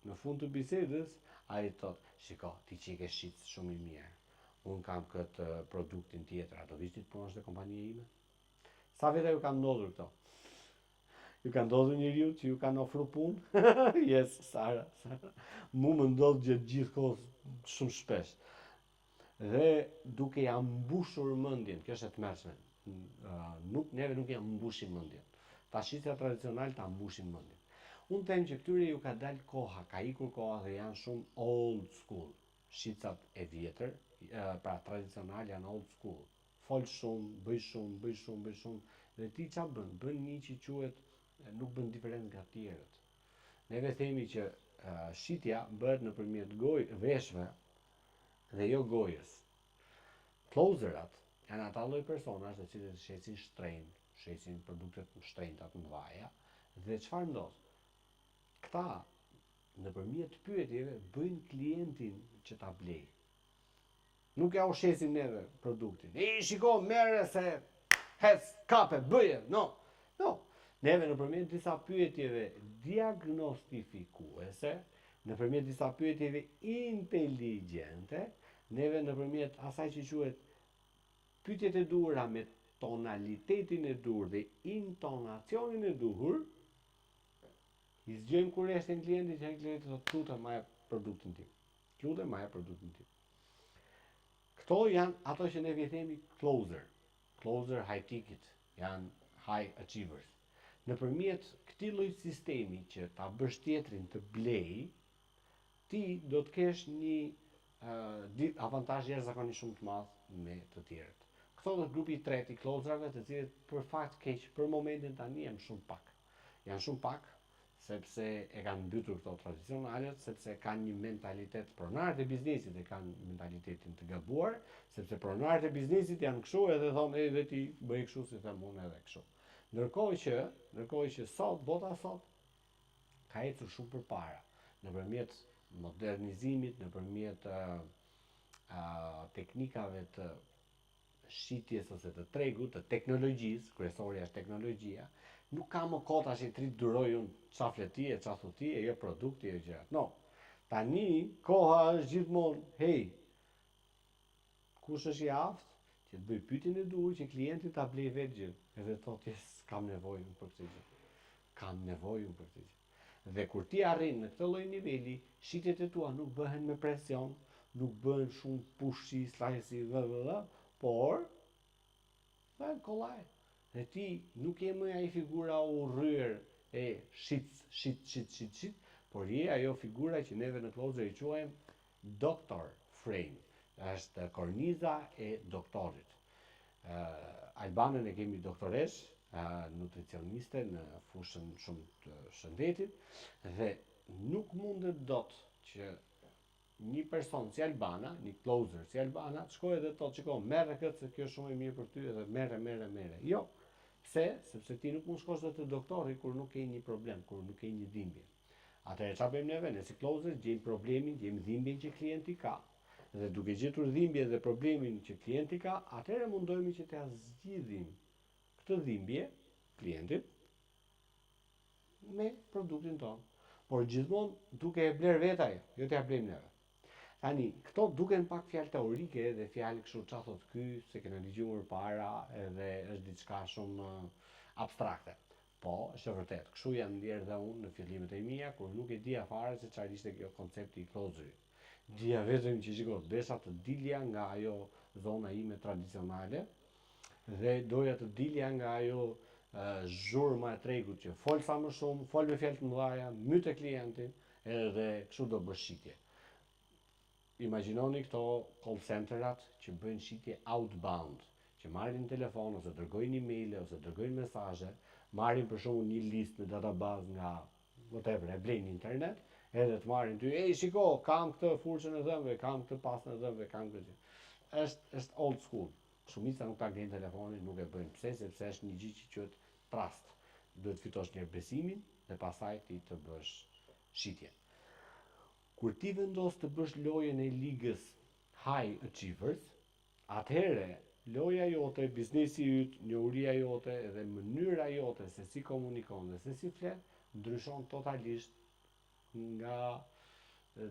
në fund të bisedës ai thot, shiko, ti që ke shit shumë i mirë. Unë kam këtë produktin tjetër, a do vish ti të punosh te kompania ime? Sa vete ju kanë ndodhur këto? Ju kanë ndodhur njeriu që ju kanë ofruar punë? Yes, Sara. Mu më ndodh gjithë kohës shumë shpesh. Dhe duke ja mbushur mendjen, kjo është e tmerrshme. Neve nuk ja mbushim mendjen. Ta shitja tradicional ta mbushin mendjen. Unë them që këtyre ju ka dalë koha, ka ikur koha dhe janë shumë old school. Shitcat e vjetër, pra tradicional janë old school. Fol shumë, bëj shumë, dhe ti ç'a bën? Bën një që quhet nuk bën diferencë nga tjerët. Neve themi që shitja bëhet nëpërmjet veshëve dhe jo gojës. Closerat janë ata lloj personash të cilët shesin shtrenjtë, shesin produktet shtrenjta të mëdha, dhe çfarë ndodh? Këta nëpërmjet pyetjeve bëjnë klientin që ta blej. Nuk ja u shesin neve produktin. Shiko, merre se hec, kape, bëje, no. Neve nëpërmjet disa pyetjeve diagnostifikuese, nëpërmjet disa pyetjeve inteligjente, neve nëpërmjet asaj që quhet pyetjet e duhura me tonalitetin e duhur dhe intonacionin e duhur, i zgjojmë kurreshtin klientit që ai klienti thotë lutem marrë produktin tim. Këto janë ato që ne themi closer high ticket, janë high achievers. Nëpërmjet këtij lloj sistemi që ta bësh tjetrin të blej, ti do të kesh një avantazh jashtëzakonisht shumë të madh me të tjerët. Këto do të grupi i tretë i closerave, të cilët për fakt keq për momentin tani janë shumë pak. Janë shumë pak sepse e kanë mbytur këto tradicionalet, sepse kanë një mentalitet, pronarët e biznesit e kanë mentalitetin të gabuar, sepse pronarët e biznesit janë kështu edhe thonë edhe ti bëj kështu si them unë edhe kështu. Ndërkohë që bota sot ka ecur shumë përpara, nëpërmjet modernizimit, nëpërmjet teknikave të shitjes ose të tregut, të teknologjisë, kryesorja është teknologjia, nuk ka më kohë tash ti duroj unë çfarë flet ti, çfarë thot ti, jo produkti e gjërat. No. Tani koha është gjithmonë, hey, kush është i aftë që të bëj pyetjen e duhur që klienti ta blej vetë gjë, edhe thotë yes, kam nevojë për këtë gjë. Dhe kur ti arrin në këtë lloj niveli, shitjet e tua nuk bëhen me presion, nuk bëhen shumë pushi, slajsi, por bëhen kollaj. Dhe ti nuk je më ai figura urryer e shit, por je ajo figura që neve në closer i quajmë doctor frame. Është korniza e doktorit. Albanën e kemi doktoresh, nutricioniste në fushën shumë të shëndetit, dhe nuk mundet dot që një person si Albana, një closer si Albana, të shkojë dhe të thotë, shiko, merre këtë se kjo është shumë e mirë për ty, edhe merre. Jo. Pse? Sepse ti nuk mund shkosh dot te doktori kur nuk ke një problem, kur nuk ke një dhimbje. Atëherë çfarë bëjmë neve? Ne si closer gjejmë problemin, gjejmë dhimbjen që klienti ka. Dhe duke gjetur dhimbjen dhe problemin që klienti ka, atëherë mundohemi që t'ia zgjidhim këtë dhimbje klientit me produktin tonë. Por gjithmonë duke e bler vetë ajo, jo t'ia blejmë neve. Tani, këto duken pak fjalë teorike dhe fjalë kështu çfarë thot ky, se kena dëgjuar para edhe është diçka shumë abstrakte. Po, është e vërtet. Kështu jam ndjerë dhe unë në fillimet e mia, kur nuk e dija fare se çfarë ishte kjo koncepti i closerit. Dija vetëm që shikoj, desha të dilja nga ajo zona ime tradicionale dhe doja të dilja nga ajo zhurma e tregut që fol sa më shumë, fol me fjalë të mëdha, myt e klientin, edhe kështu do bësh shitje. Imagjinoni këto call centerat që bëjnë shitje outbound, që marrin telefon ose dërgojnë email ose dërgojnë mesazhe, marrin për shembull një listë në database nga whatever, e blejnë internet, edhe të marrin ty, shiko, kam këtë furçën e dhëmbëve, kam këtë pastën e dhëmbëve, kam këtë. Është old school. Shumica nuk ta gjejnë telefonin, nuk e bëjnë. Pse? Sepse është një gjë që quhet trust. Duhet fitosh një besimin dhe pastaj ti të bësh shitje. Kur ti vendos të bësh lojën e ligës High Achievers, atëherë loja jote, biznesi yt, njohuria jote dhe mënyra jote se si komunikon dhe se si flet ndryshon totalisht nga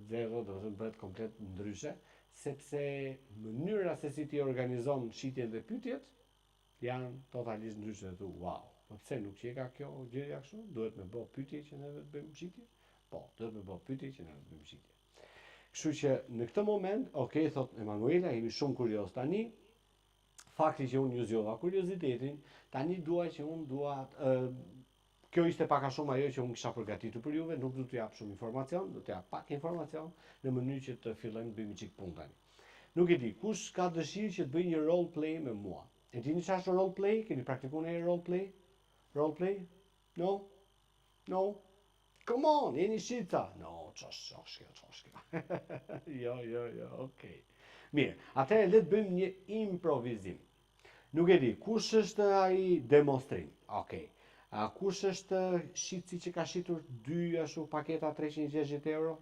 zero, do të bëhet komplet ndryshe, sepse mënyra se si ti organizon shitjen dhe pyetjet janë totalisht ndryshe dhe thu, wow, po pse nuk qeka kjo gjëja kështu? Duhet me bë pyetje që ne të bëjmë shitje? Po, duhet me bë pyetje që ne të bëjmë shitje. Kështu që në këtë moment, okay, thot Emanuela, jemi shumë kurioz tani. Fakti që unë ju zgjova kuriozitetin, tani dua kjo ishte pak a shumë ajo që unë kisha përgatitur për juve, nuk du t'ju jap shumë informacion, du t'ju jap pak informacion në mënyrë që të fillojmë të bëjmë çik punë tani. Nuk e di, kush ka dëshirë që të bëjë një role play me mua? E dini çfarë është role play? Keni praktikuar një role play? Role play? No? No? Come on, jeni shita. No, çoshke. Jo, okay. Mirë, atëherë le të bëjmë një improvizim. Nuk e di, kush është ai demonstrim? Okej. Kush është shitësi që ka shitur 2 ashtu paketa 360 euro?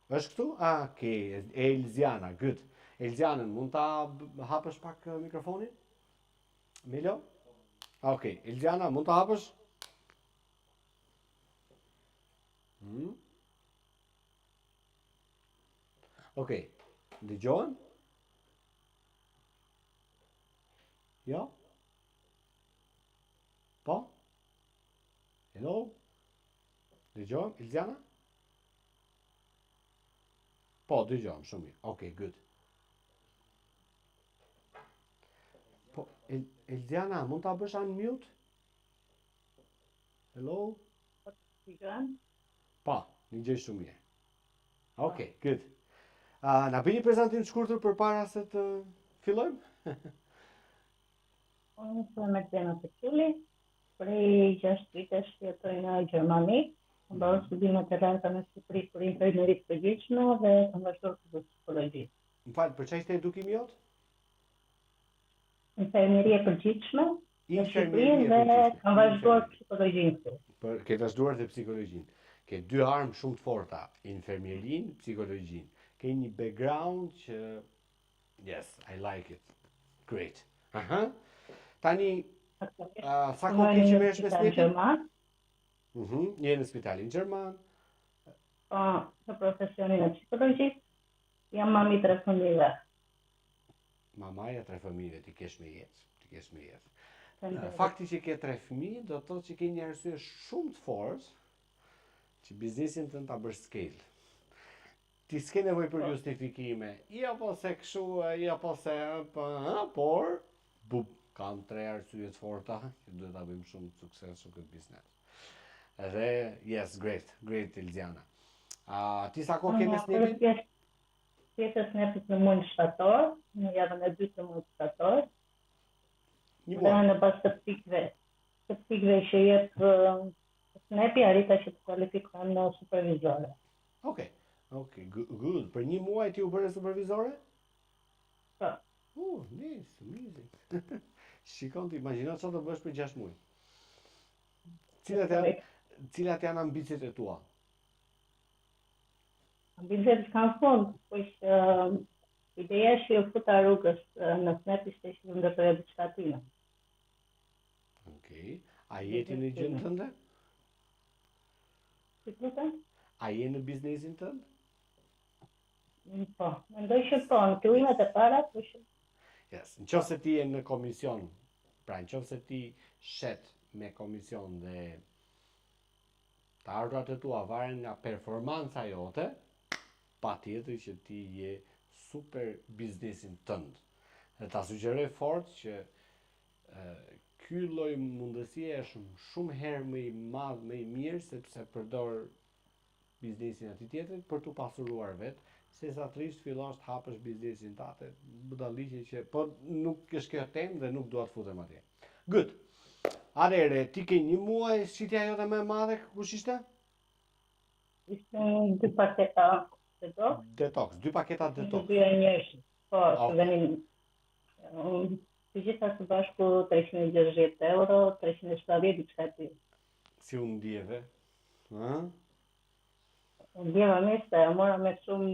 Është këtu? Okej, Elziana, good. Elzianën, mund ta hapësh pak mikrofonin? Milo? Okej, Elziana, mund ta hapësh? Okej, dëgjohen? Jo? Po? Hello? Dëgjohem, Elziana? Po, dëgjohem, shumë mirë. Okej, good. Po, Elziana, mund ta bësh unmute? Hello? Po, një gjë shumë mirë. Okej, good. Na bëni një prezantim të shkurtër përpara se të fillojmë? Unë jam Erdena Peçuli, prej 6 vitesh jetoj në Gjermani, kam bërë studimet e larta në Shqipëri për infermieri të përgjithshme dhe kam vazhduar për psikologji. Më fal, për çfarë ishte edukimi jot? Infermieri e përgjithshme në Shqipëri dhe kam vazhduar psikologjinë. Ke vazhduar dhe psikologjinë. Ke 2 armë shumë të forta, infermierin, psikologjinë. Ke një background që yes, I like it. Great. Tani sa kohë ke që merresh me snepin? Je në spitalin gjerman. Në profesionin e psikologjisë, jam mami 3 fëmijëve. Mamaja 3 fëmijëve, ti kesh me jetë. Fakti që ke 3 fëmijë do të thotë që ke një arsye shumë të fortë që biznesin tënd ta bësh scale. Ti s'ke nevojë për justifikime. Jo po se kështu, jo po se por kam 3 arsye të forta që duhet ta bëjmë shumë sukses në këtë biznes. Edhe yes, great Elziana. Ti sa kohë ke me snepin? Pjesë snepit në muajin shtator, në javën e dytë të muajit shtator. Dhe në bazë të pikëve që jep snepi, arrita që të kualifikohem në supervizore. Okej, good. Për 1 muaj ti u bëre supervizore? Po. Nice, amazing. Shikon ti, imagjino çfarë do bësh për 6 muaj. Cilat janë ambicjet e tua? Ambicjet kanë fund, po ideja që u futa rrugës në snep ishte që ndërtoja diçka time. Okej. A jeti në gjën tënde? Si lutem? A je në biznesin tënd? Po, mendoj që po, në fillimet e para, po që... Yes, nëse ti je në komision, pra nëse ti shet me komision dhe të ardhurat e tua varen nga performanca jote, patjetër që ti je super biznesin tënd. Dhe ta sugjeroj fort që ky lloj mundësie është shumë herë më i madh, më i mirë sepse përdor biznesin aty tjetrit për t'u pasuruar vetë, sesa të rish fillosh të hapësh biznesin tate, budalliqe që po nuk është kjo temë dhe nuk dua të futem atje. Good. Atëherë, ti ke një muaj shitja jote më e madhe, kush ishte? Ishte 2 paketa detox. Detox, 2 paketa detox. Dy e njëjsh. Po, Okay. venin. Të gjitha së bashku 360 euro, 370 diçka ti. Si u ndjeve? Ë? Ndjeva mirë se mora me shumë,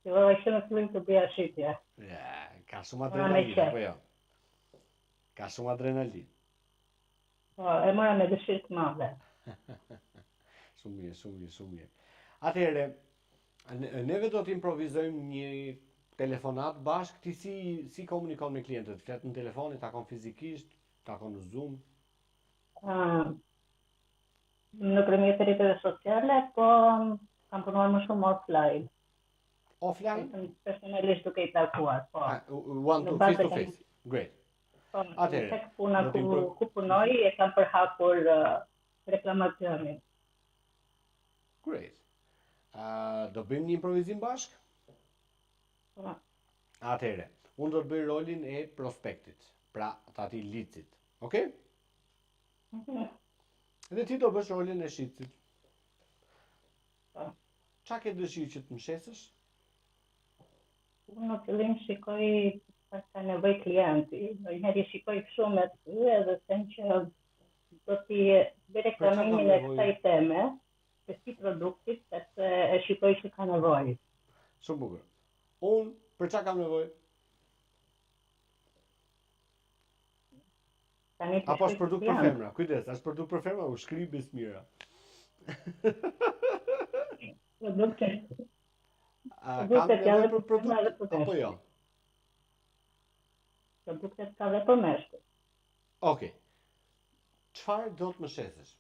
fillova që në fillim të bëja shitje. Ja, ka shumë adrenalinë, apo jo? Ka shumë adrenalinë. Po, e mora me dëshirë të madhe. Shumë mirë, shumë mirë, shumë mirë. Atëherë, neve do të improvizojmë një telefonat bashkë, ti si komunikon me klientët? Flet në telefon, i takon fizikisht, takon në Zoom? Nëpërmjet rrjeteve sociale, po kam punuar më shumë offline. Offline? Personalisht duke i takuar, po. One to face to face. Great. Po, Atëherë, tek puna ku punoj e kam përhapur reklamacionin. Great. Do bëjmë një improvizim bashkë? Po. Atëherë, unë do të bëj rolin e prospektit, pra të atij licit. Okej? Dhe ti do bësh rolin e shitsit. Qa ke dëshirë që të më shesësh? Unë në fillim shikoj çfarë ka nevojë klienti. Ndonjëherë shikoj shumë me ty edhe them që do t'i bëj reklamimin e kësaj teme, të këtij produkti, sepse e shikoj që ka nevojë. Shumë bukur. Unë për çka kam nevojë? Apo është produkt për femra? Kujdes, është produkt për femra, u shkri Besmira. Produktet. Kam nevojë për produkt apo jo? Produktet ka dhe për meshkuj. Okej. Çfarë do të më shesësh?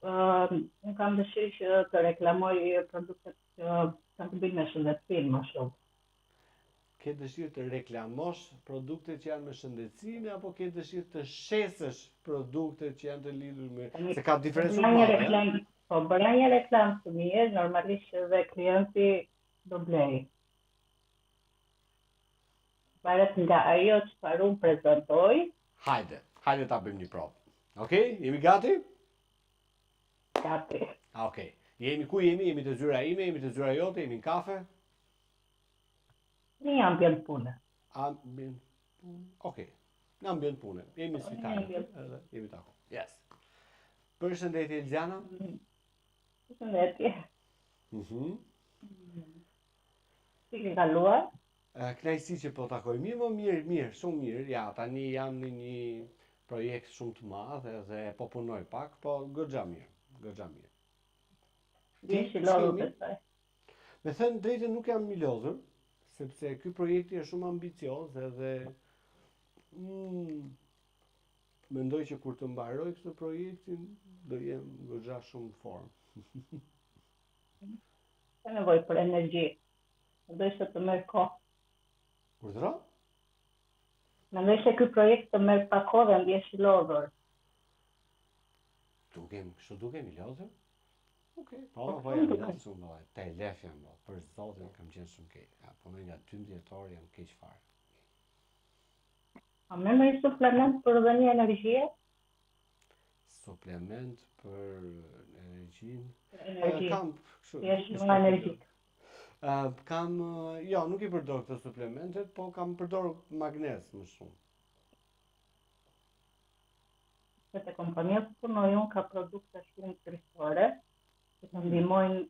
Unë kam dëshirë që të reklamoj produktet që kanë të bëjnë me shëndetësinë më shumë. Ke dëshirë të reklamosh produktet që janë me shëndetësinë apo ke dëshirë të shesësh produktet që janë të lidhur me se ka diferencë madhe? Po, bëra një reklam të mirë, normalisht edhe klienti do blej. Varet nga ajo çfarë unë prezantoj. Hajde ta bëjmë një provë. Okej, jemi gati? Gati. Okej. Ku jemi? Jemi të zyra ime, jemi të zyra jote, jemi në kafe? Një ambient pune. Ambient pune? Okej. Në ambient pune. Jemi në spitale. Edhe jemi taku. Yes. Përshëndetje Elzjana. Përshëndetje. Si ke kaluar? Kënaqësi që po takoj. Mirë, shumë mirë. Ja, tani jam në një projekt shumë të madh edhe po punoj pak, po goxha mirë. Ti si lodhur besoj. Me thënë drejtën nuk jam i lodhur, sepse ky projekti është shumë ambicioz edhe mendoj që kur të mbaroj këtë projektin do jem goxha shumë në formë. Ka nevojë për energji. Mendoj se të merr kohë. Urdhëro? Mendoj se ky projekt të merr pak kohë dhe ndihesh i lodhur. Dukem i lodhur? Okej, po jam lodhur shumë vallai. Te lef jam, për zotin kam qenë shumë keq. Ja, punoj nga 12 dhjetor jam keq fare. A merr një suplement për dhënie energjie? Suplement për energjinë? Kam kështu. Jesh më energjik. Jo, nuk i përdor këto suplementet, po kam përdor magnez më shumë. Te kompania ku punoj unë ka produkte shumë kryesore, që të ndihmojnë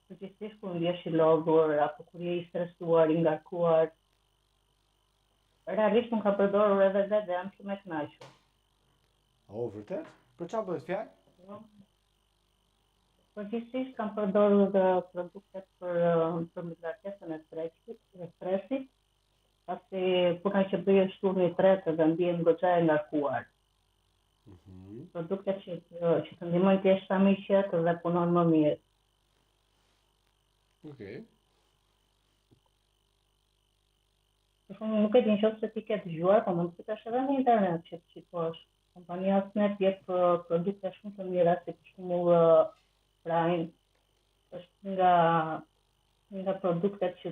përgjithsisht kur ndjesh i lodhur apo kur je i stresuar, i ngarkuar. Realisht unë ka përdorur edhe vetë dhe jam shumë e kënaqur. O, vërtet? Për çfarë bëhet fjalë? Përgjithsisht kam përdorur dhe produktet për ngarkesën e stresit, pasi puna që bëj është turni i tretë dhe ndihem goxha e ngarkuar. Produkte që të ndihmojnë të jesh sa më i qetë dhe punon më mirë. Okej. Nuk e di nëse se ti ke dëgjuar, po mund të shikosh edhe në internet që të shikosh. Kompania Snap jep produkte shumë të mira, si për shembull Prime, është nga produktet që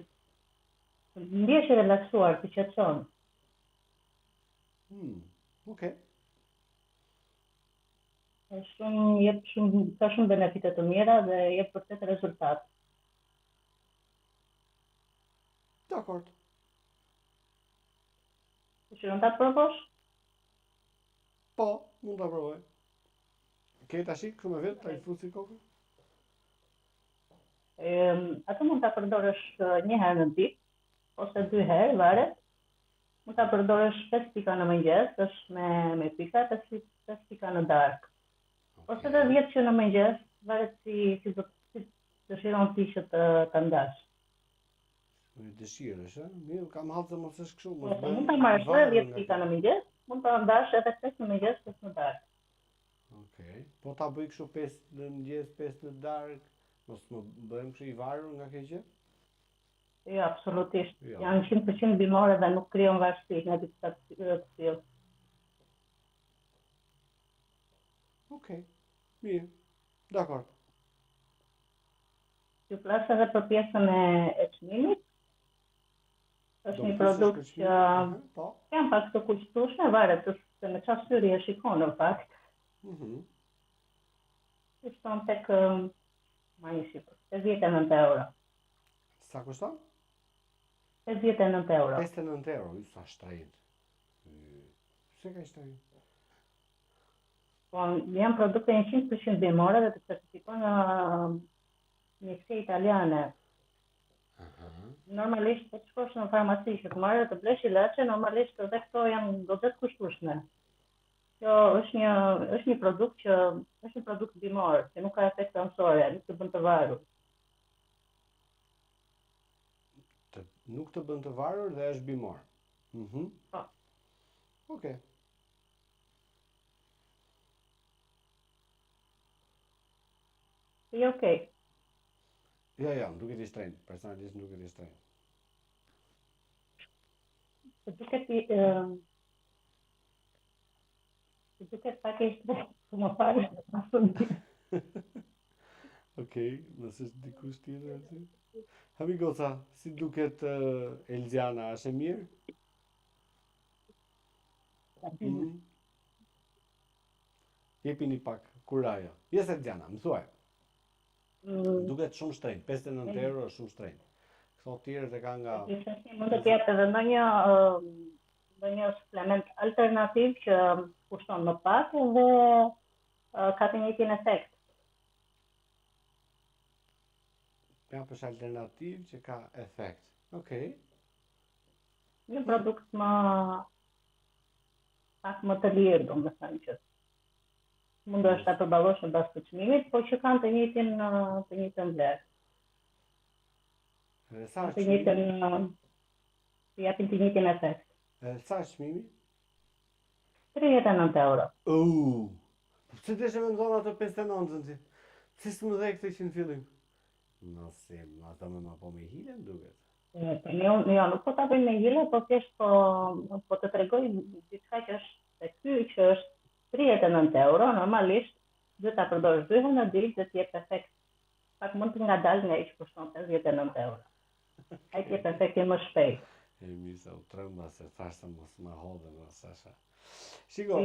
ndihesh i relaksuar, të qetëson. Okej. Jep shumë benefite të mira dhe jep vërtet rezultat. Dakor. Dëshiron ta provosh? Po, mund ta provoj. Ke tash kështu me vetë, ta i fusi kokën? Atë mund ta përdorësh një herë në ditë, ose 2 herë, varet. Mund ta përdorësh 5 pika në mëngjes, është me pika, 5 pika në darkë. Ose edhe 10 që në mëngjes, varet si dëshiron ti që të ndash. Me dëshirësh, ë? Mirë, kam hallë mos është kështu, mos bëj. Mund ta marrësh edhe 10 pika në mëngjes, mund ta ndash edhe 5 në mëngjes, 5 në darkë. Okej. Po ta bëj kështu 5 në mëngjes, 5 në darkë, mos më bëhem kështu i varur nga kjo gjë? Jo, absolutisht. Janë 100% bimore dhe nuk krijon varësi nga diçka të tillë. Okej. Mirë. Dakor. Ju flas edhe për pjesën e çmimit. Është një produkt që jam pak të kushtueshme, varet se me çfarë syri e shikon në fakt. Kushton tek ma një shifër, 59 euro. Sa kushton? 59 euro. 59 euro, sa shtrenjtë. Pse ka shtrenjtë? Po, janë produkte 100% bimore dhe të certifikon mjekësia italiane. Normalisht të shkosh në farmaci që të marrë të blesh ilaçe, normalisht edhe këto janë goxha të kushtueshme. Kjo është një produkt bimor, që nuk ka efekte anësore, nuk të bën të varur. Nuk të bën të varur dhe është bimor. Po. Okej. Jo, okej. Jo, më duket i shtrenjtë, personalisht nuk duket i shtrenjtë. Duket pak e shtrenjtë, po më falë, Okej, nëse është dikush tjetër aty. Hami goca, si duket Elziana, është e mirë? Jepini pak kurajo. Jes Elziana, më thuaj. Duket shumë shtrenjtë, 59 euro është shumë shtrenjtë. Këto tjerët e ka nga... Mund të jetë edhe ndonjë suplement alternativ që kushton më pak dhe ka të njëjtin efekt. Ja, është alternativ që ka efekt. Okej. Një produkt pak më të lirë, domethënë që mund është ta përballosh në bazë të çmimit, por që kanë të njëjtin vlerë. Sa është çmimi? Japin të njëjtin efekt. Sa është çmimi? 39 euro. Pse deshe me ndonë ato 59 ti? Pse s'më dhe këtë që në fillim? Nëse, ata më po me hile më duket. Jo, nuk po ta bëj me hile, po thjesht po të tregoj diçka që është se ky që është 39 euro, normalisht duhet ta përdorësh 2 herë në ditë dhe të jep efekt. Pak mund të ngadalë nga ai që kushton 59 euro. Ai të jep efektin më shpejt. E mirë se u tremba se thashtë mos më hodhe në Sasha. Shiko,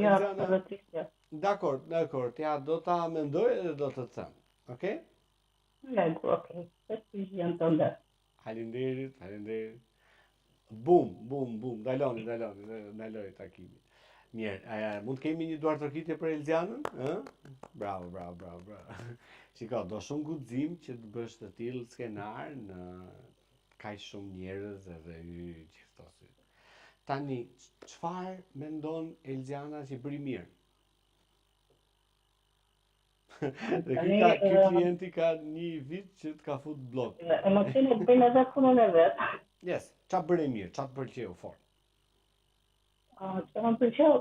dakor, ja do ta mendoj edhe do të them. Okej? Okej. Faleminderit. Bum, daloni, ndaloj takimin. Mirë, mund të kemi një duar trokitje për Elzianën? Bravo. Shiko, do shumë guxim që të bësh të tillë skenar në kaq shumë njerëz edhe gjithashtu. Tani, çfarë mendon Elziana që bëri mirë? Dhe ky klienti ka një vit që të ka fut blok. Emocionet bëjnë edhe punën e vet. Yes, qa bëre mirë, qa të pëlqeu fort? Që më pëlqeu,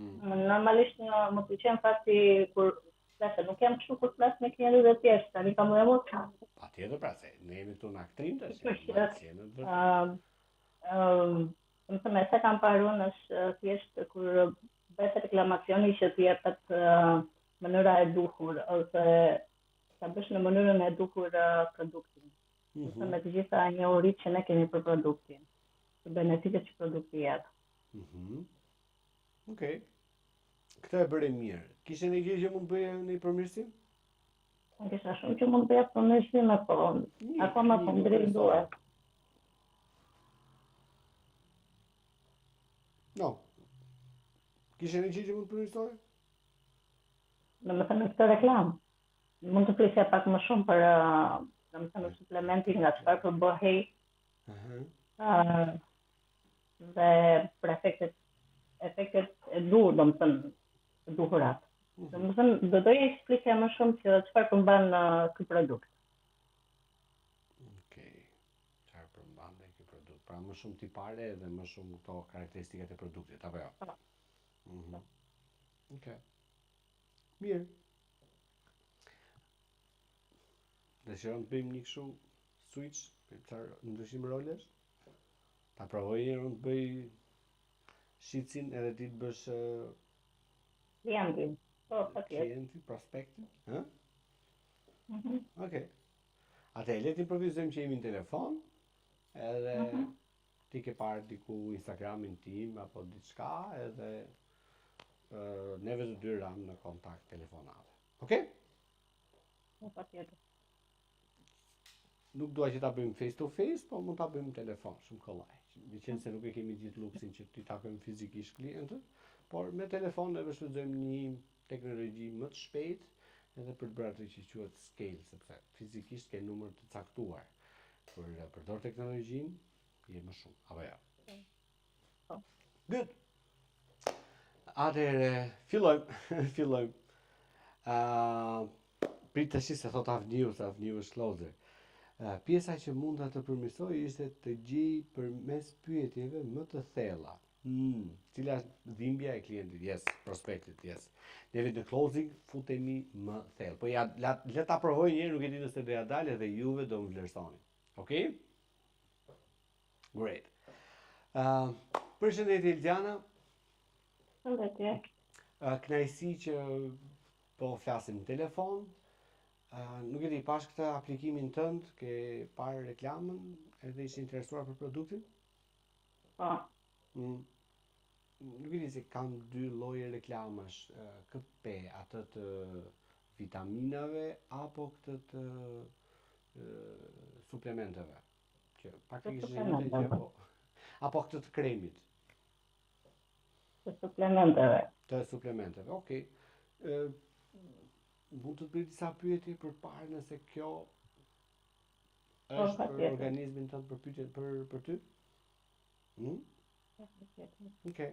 normalisht më pëlqen fakti kur flasë, nuk jam kështu kur flas me klientët e tjerë, tani kam emocion. Patjetër pra se ne jemi këtu në aktrim tash, Më thënë, se kam parë unë është thjesht kur bëhet reklamacioni që të jepet mënyra e duhur, ose ta bësh në mënyrën e duhur produktin. Më thënë, me të gjitha njohuritë që ne kemi për produktin, për benefitet që produkti jep. Okej. Këtë e bëre mirë. Kishe një gjë që mund bëje në i përmirësim? Në kisha shumë që mund bëja përmirësim, po akoma po ngrej duhet. No. Kishe një gjë që mund përmirësoj? Në më thënë këtë reklam, mund të flisja pak më shumë për në më thënë suplementin nga çfarë përbëhej dhe për efektet e duhur, do më thënë, të duhurat. Do më thënë, do doja eksplikja më shumë që çfarë përmban ky produkt. Okej. Çfarë përmban ky produkt? Pra më shumë tipare dhe më shumë këto karakteristikat e produktit, apo jo? Okej. Mirë. Dëshiron të bëjmë një kështu switch, çfarë ndryshim rolesh? Ta provoj unë të bëj shitsin edhe ti të bësh Klientin. Po, patjetër. Klienti, prospektin, ha? Okej. Atë le të improvizojmë që jemi në telefon, edhe ti ke parë diku Instagramin tim apo diçka, edhe neve të dy ram në kontakt telefonate. Okej? Po, patjetër. Nuk dua që ta bëjmë face to face, po mund ta bëjmë në telefon, shumë kollaj. Meqense se nuk e kemi gjithë luksin që ti takojmë fizikisht klientët, por me telefon ne vështirëzojmë një teknologji më të shpejtë edhe për të bërë atë që quhet scale, sepse fizikisht ke numër të caktuar. Kur përdor teknologjinë, je më shumë, apo jo? Good. Atëherë, fillojmë. Prit tash se thot Avniu është closer. Pjesa që mund të përmirësoj ishte të gjej përmes pyetjeve më të thella. Cila është dhimbja e klientit? Yes, prospektit, yes. Neve në closing futemi më thellë. Po ja le ta provoj një herë, nuk e di nëse do ja dalë dhe juve do më vlerësoni. Okej? Great. Përshëndetje Elgjana. Përshëndetje. Kënaqësi që po flasim në telefon. Nuk e di, pash këtë aplikimin tënd, ke parë reklamën edhe ishe interesuar për produktin? Po. Nuk e di se kanë dy lloje reklamash, KP, atë të vitaminave apo këtë të suplementeve. Që praktikisht është një gjë, po. Apo këtë të kremit. Të suplementeve. Të suplementeve, okej. Mund të të bëj disa pyetje për parë nëse kjo është për organizmin tënd për pyetje për ty? Okej.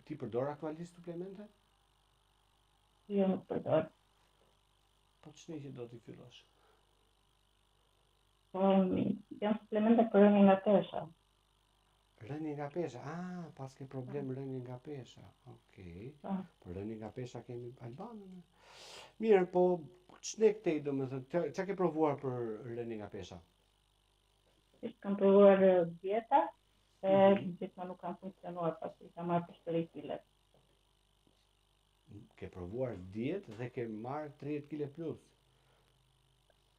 Ti përdor aktualisht suplemente? Jo, nuk përdor. Po ç'ne që do t'i fillosh? Janë suplemente për rënien nga pesha. Rënien nga pesha? Pas ke problem rënien nga pesha. Okej. Por rënien nga pesha kemi Albanën. Mirë, po ç'ne këtej domethënë, ç'a ke provuar për rënien nga pesha? Kam provuar dieta, gjithmonë nuk kam funksionuar, pasi kam marrë për 30 kg. Ke provuar dietë dhe ke marrë 30 kg plus?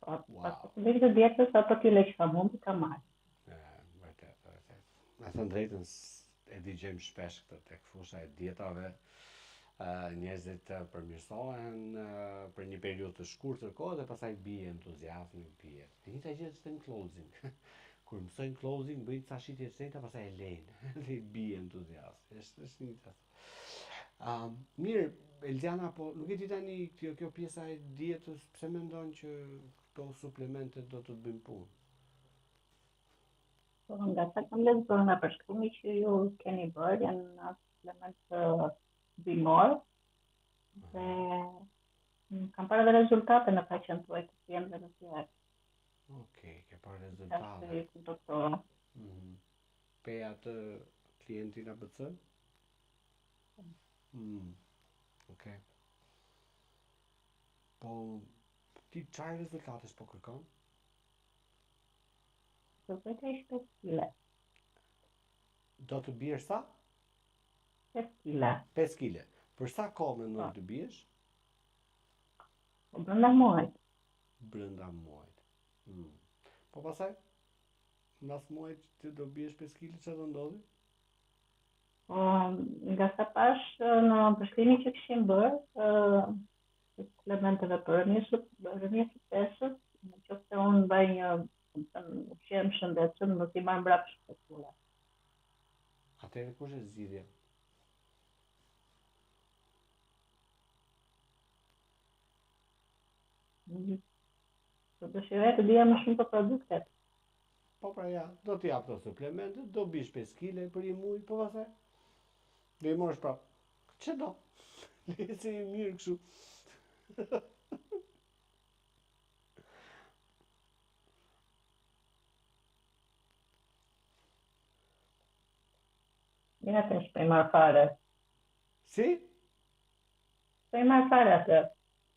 Pas të dietës, ato kile që kam humbur kam marrë. Me thënë drejtën, e dëgjojmë shpesh këtë tek fusha e dietave, njerëzit përmirësohen për një periudhë të shkurtër kohë dhe pastaj bie entuziazmi, bie. E njëjta gjë është në closing. Kur mësojnë closing, bëjnë ca shitje të shenjta, pastaj e lejnë dhe bie entuziazmi. Është një mirë, Elgjana, po nuk e di tani kjo pjesa e dietës, pse mendon që këto suplemente do të bëjnë punë? Po, nga sa kam lexuar nga përshkrimi që ju keni bërë, janë suplement bimor dhe Kam parë dhe rezultate në faqen tuaj të klientëve të tjerë. Okej, ke parë Tash rezultate. i kontaktora. Pe atë klientin ABC? Okej. Po, ti çfarë rezultatesh po kërkon? Do të bëj 5 kg. Do të biesh sa? 5 kg. 5 kg. Për sa kohë mendon të biesh? Po brenda muajit. Brenda muajit. Po pastaj? Mas muajit ti do biesh 5 kg, çfarë do ndodhi? Nga sa pash në përshkrimin që kishim bërë, suplementeve për rënje suksesit, në qoftë se unë mbaj një ushqim shëndetshëm, mos i marr mbrapsht shpejtëlla. Atëherë kush është zgjidhja? Do dëshiroj të dija më shumë për produktet. Po pra ja, do t'i jap këto suplemente, do bish 5 kg për një muaj, po pastaj do i morësh prap. Çe do? Leci i mirë kështu. Ja të shpej marr fare. Si? Shpej marr fare atë.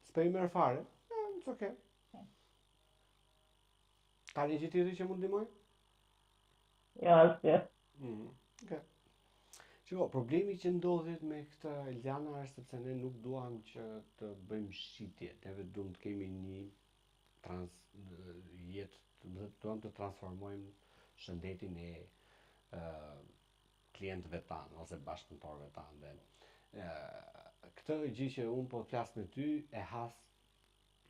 S'po i merr fare? It's okay. Ka një gjë tjetër që mund ndihmoj? Jo, asgjë. Okay. Shiko, problemi që ndodhet me këtë Eliana është sepse ne nuk duam që të bëjmë shitje, neve duam të kemi një duam të transformojmë shëndetin e klientëve tanë ose bashkëpunëtorëve tanë. Këtë gjë që unë po flas me ty e has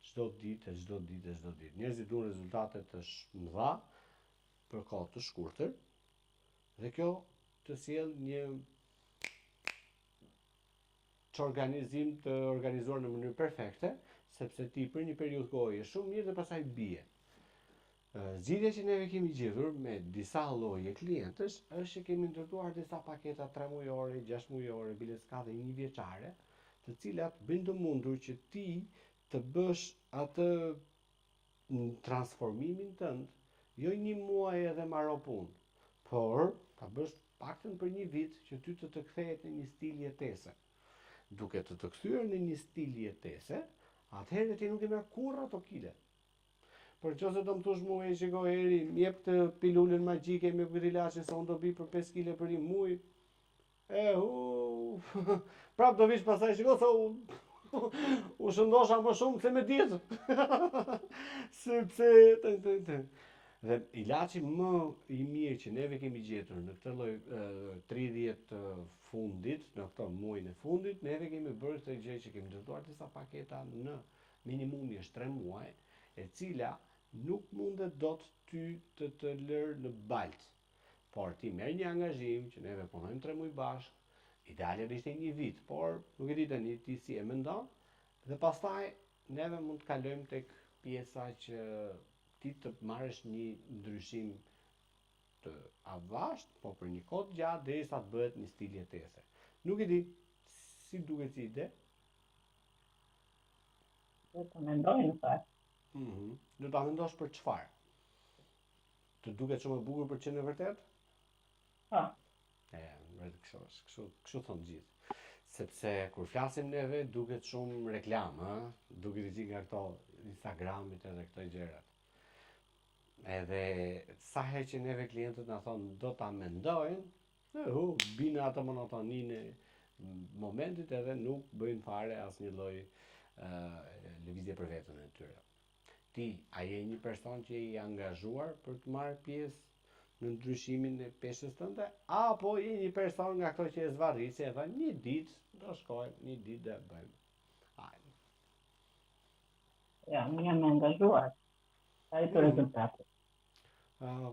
çdo ditë. Njerëzit duan rezultate të mëdha për kohë të shkurtër dhe kjo të sjell një organizim të organizuar në mënyrë perfekte, sepse ti për një periudhë kohë je shumë mirë dhe pastaj bie. Zgjidhja që neve kemi gjetur me disa lloje klientësh është që kemi ndërtuar disa paketa 3 mujore, 6 mujore, biletkade 1 vjeçare, të cilat bëjnë të mundur që ti të bësh atë transformimin tënd, jo 1 muaj edhe maro punë, por ta bësh paktën për 1 vit që ty të kthehet në një stil jetese. Duke të kthyer në një stil jetese, atëherë ti nuk e merr kurrë ato kile. Por nëse do më thosh mua e shiko Eri, më jep këtë pilulën magjike me këtë ilaçin se unë do bi për 5 kg për 1 muaj. Prap do vish pastaj shiko se u shëndosha më shumë se me dietë. Sepse dhe ilaçi më i mirë që neve kemi gjetur në këtë lloj 30 fundit, në këto muajin e fundit, neve kemi bërë këtë gjë që kemi ndërtuar disa paketa në minimumi është 3 muaj, e cila nuk mundet dot ty të lërë në balt. Por ti merr një angazhim që neve punojmë 3 muaj bashkë, ideale do ishte 1 vit, por nuk e di tani ti si e mendon, dhe pastaj neve mund të kalojmë tek pjesa që ti të marrësh një ndryshim të avasht, po për një kohë të gjatë derisa të bëhet një stil jetese. Nuk e di si duket si ide. Do të mendoj në fakt. Do ta mendosh për çfarë? Të duket shumë e bukur për qenë e vërtet? Po. Kështu thonë gjithë. Sepse kur flasim neve duket shumë reklam, duket i nga këto Instagramit edhe këto gjërat. Edhe sa herë që neve klientët na thonë do ta mendojnë, binë ato monotoninë momentit edhe nuk bëjnë fare asnjë lloj lëvizje për veten e tyre. Ti, a je një person që i angazhuar për të marrë pjesë në ndryshimin e peshës tënde, apo je një person nga këto që e zvarrisi e tha një ditë do shkojmë, një ditë do bëjmë. Hajde. Ja, unë jam e angazhuar. Ai për rezultate.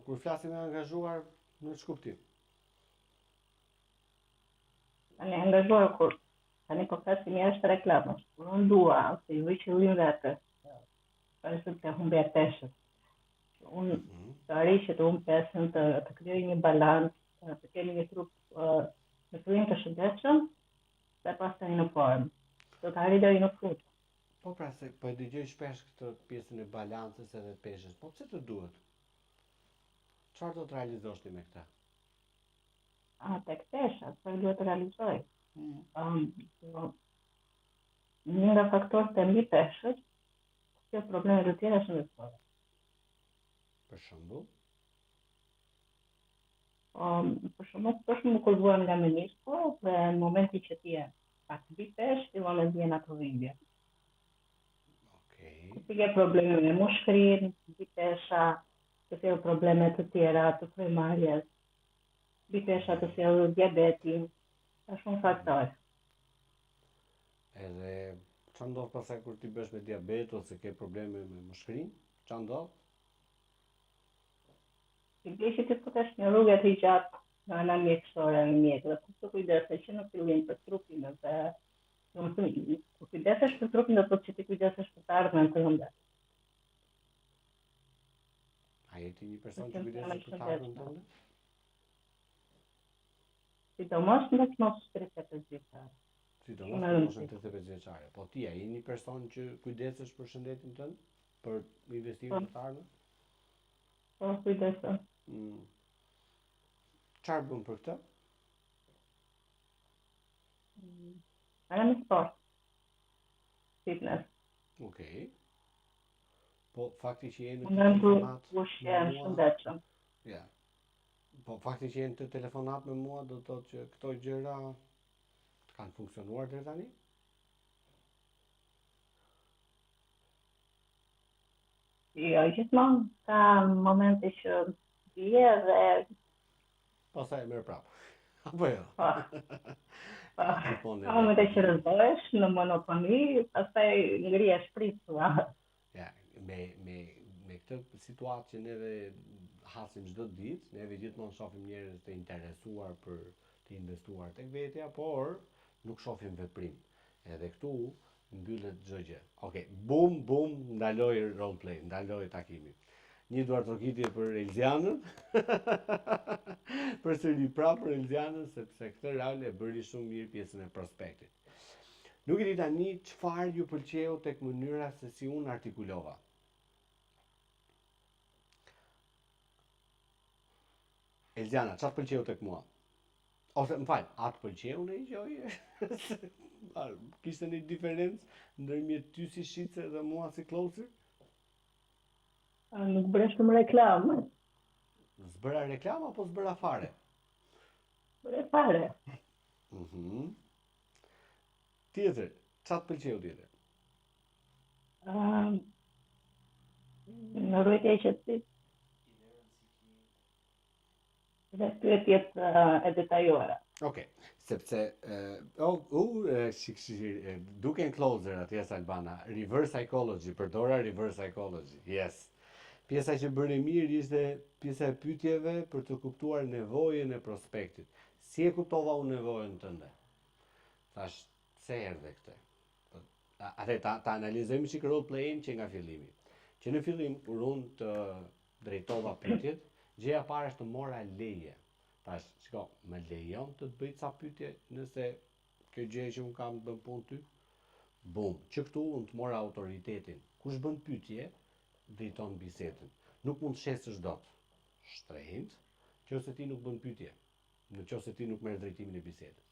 Kur flasim e angazhuar, në ç'kuptim? Tani angazhuar kur tani po flasim jashtë reklamës. Kur unë dua, ose ju qëllim vetë, përse të humbja peshën. Unë të arrij që të humb peshën, të krijoj një balans, të kemi një trup në fillim të shëndetshëm, dhe pastaj në formë. Do të arrijë deri në fund. Po pra se po e dëgjoj shpesh këtë pjesën e balancës edhe të peshës. Po pse të duhet? Çfarë do të realizosh ti me këtë? Tek pesha, çfarë duhet të realizoj? Një nga faktorët e mbi peshës, kjo probleme të tjera shëndetësore. Për shembull, Për shembull kur vuan nga menisku dhe në momentin që ti je pak mbi peshë, fillon të vjen ato dhimbje. okay. Ti ke probleme me mushkërinë, mbi pesha, të sjell probleme të tjera të frymëmarrjes, mbi pesha të sjell diabetin, ka shumë faktorë. Edhe çfarë ndodh pastaj kur ti bësh me diabet ose ke probleme me mushkërinë? Çfarë ndodh? Ti bleshi të futesh në rrugë të gjatë në ana mjekësore në mjek, dhe të kujdesesh që në fillim për trupin dhe kur kujdesesh për trupin do të thotë që ti kujdesesh për të ardhmen tënde. A je ti një person që kujdeset për të ardhmen tënde? Sidomos në mos 35 vjeçare. Sidomos në moshën 35 vjeçare. Po ti je një person që kujdesesh për shëndetin tënd, për investimin për të ardhmen? Po kujdesem. Çfarë bën për këtë? Ana me sport. Fitness. Okej. Po fakti që jeni në Mund të telefonat ushqem shëndetshëm. Ja. Po fakti që jeni të telefonat me mua do të thotë që këto gjëra të kanë funksionuar deri tani? Jo, gjithmonë ka momente që bie dhe Pastaj e merr prapë. Apo jo? Ka momente që rëzohesh në monotoni, pastaj ngrihesh pritshua. Ja, me këtë situatë që neve hasim çdo ditë, neve gjithmonë shohim njerëz të interesuar për të investuar tek vetja, por nuk shohim veprim. Edhe këtu mbyllet çdo gjë. Okej, bum, ndaloi roleplay, ndaloi takimin. Një duar trokitje për Elzianën, përsëri prapë për Elzianën, sepse këtë rol e bëri shumë mirë pjesën e prospektit. Nuk e di tani çfarë ju pëlqeu tek mënyra se si unë artikulova. Elziana, çfarë pëlqeu tek mua? Ose më fal, a të pëlqeu në gjë? Kishte një diferencë ndërmjet ty si shitse dhe mua si closer? Nuk bëre shumë reklam. Zbëra reklam apo zbëra fare? Bëre fare. Tjetër, çfarë të pëlqeu tjetër? Në rrugë e qetësisë. Dhe pyetjet e detajuara. Okej, sepse duken closer atje Albana, reverse psychology, përdora reverse psychology. Yes. Pjesa që bëri mirë ishte pjesa e pyetjeve për të kuptuar nevojën e prospektit. Si e kuptova unë nevojën tënde? Thash, pse erdhe këtë? Atë ta analizojmë çik role play-in që nga fillimi. Që në fillim kur unë të drejtova pyetjet, gjëja e parë është të mora leje. Thash, shiko, më lejon të të bëj ca pyetje nëse kjo gjë që un kam bën punë ty? Bum, që këtu unë të mora autoritetin. Kush bën pyetje, drejton bisedën. Nuk mund të shesësh dot. Shtrenjtë, nëse ti nuk bën pyetje, nëse ti nuk merr drejtimin e bisedës.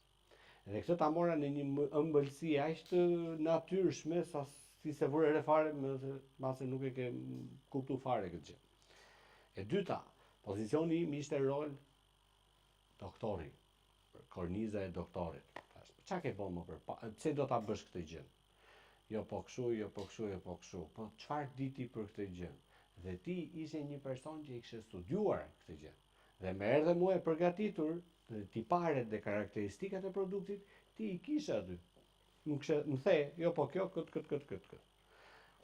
Dhe këtë ta mora në një ëmbëlsi aq të natyrshme sa si se vure re fare, mbase nuk e ke kuptuar fare këtë gjë. E dyta, pozicioni im ishte rol doktori, korniza e doktorit. Çka ke bën më për? Pse do ta bësh këtë gjë? Jo po kështu, jo po kështu, jo po kështu. Po çfarë di ti për këtë gjë? Dhe ti ishe një person që i kishe studiuar këtë gjë. Dhe me erdhe mua e përgatitur, dhe tiparet dhe karakteristikat e produktit, ti i kishe aty. Nuk kishe, më the, jo po kjo, këtë.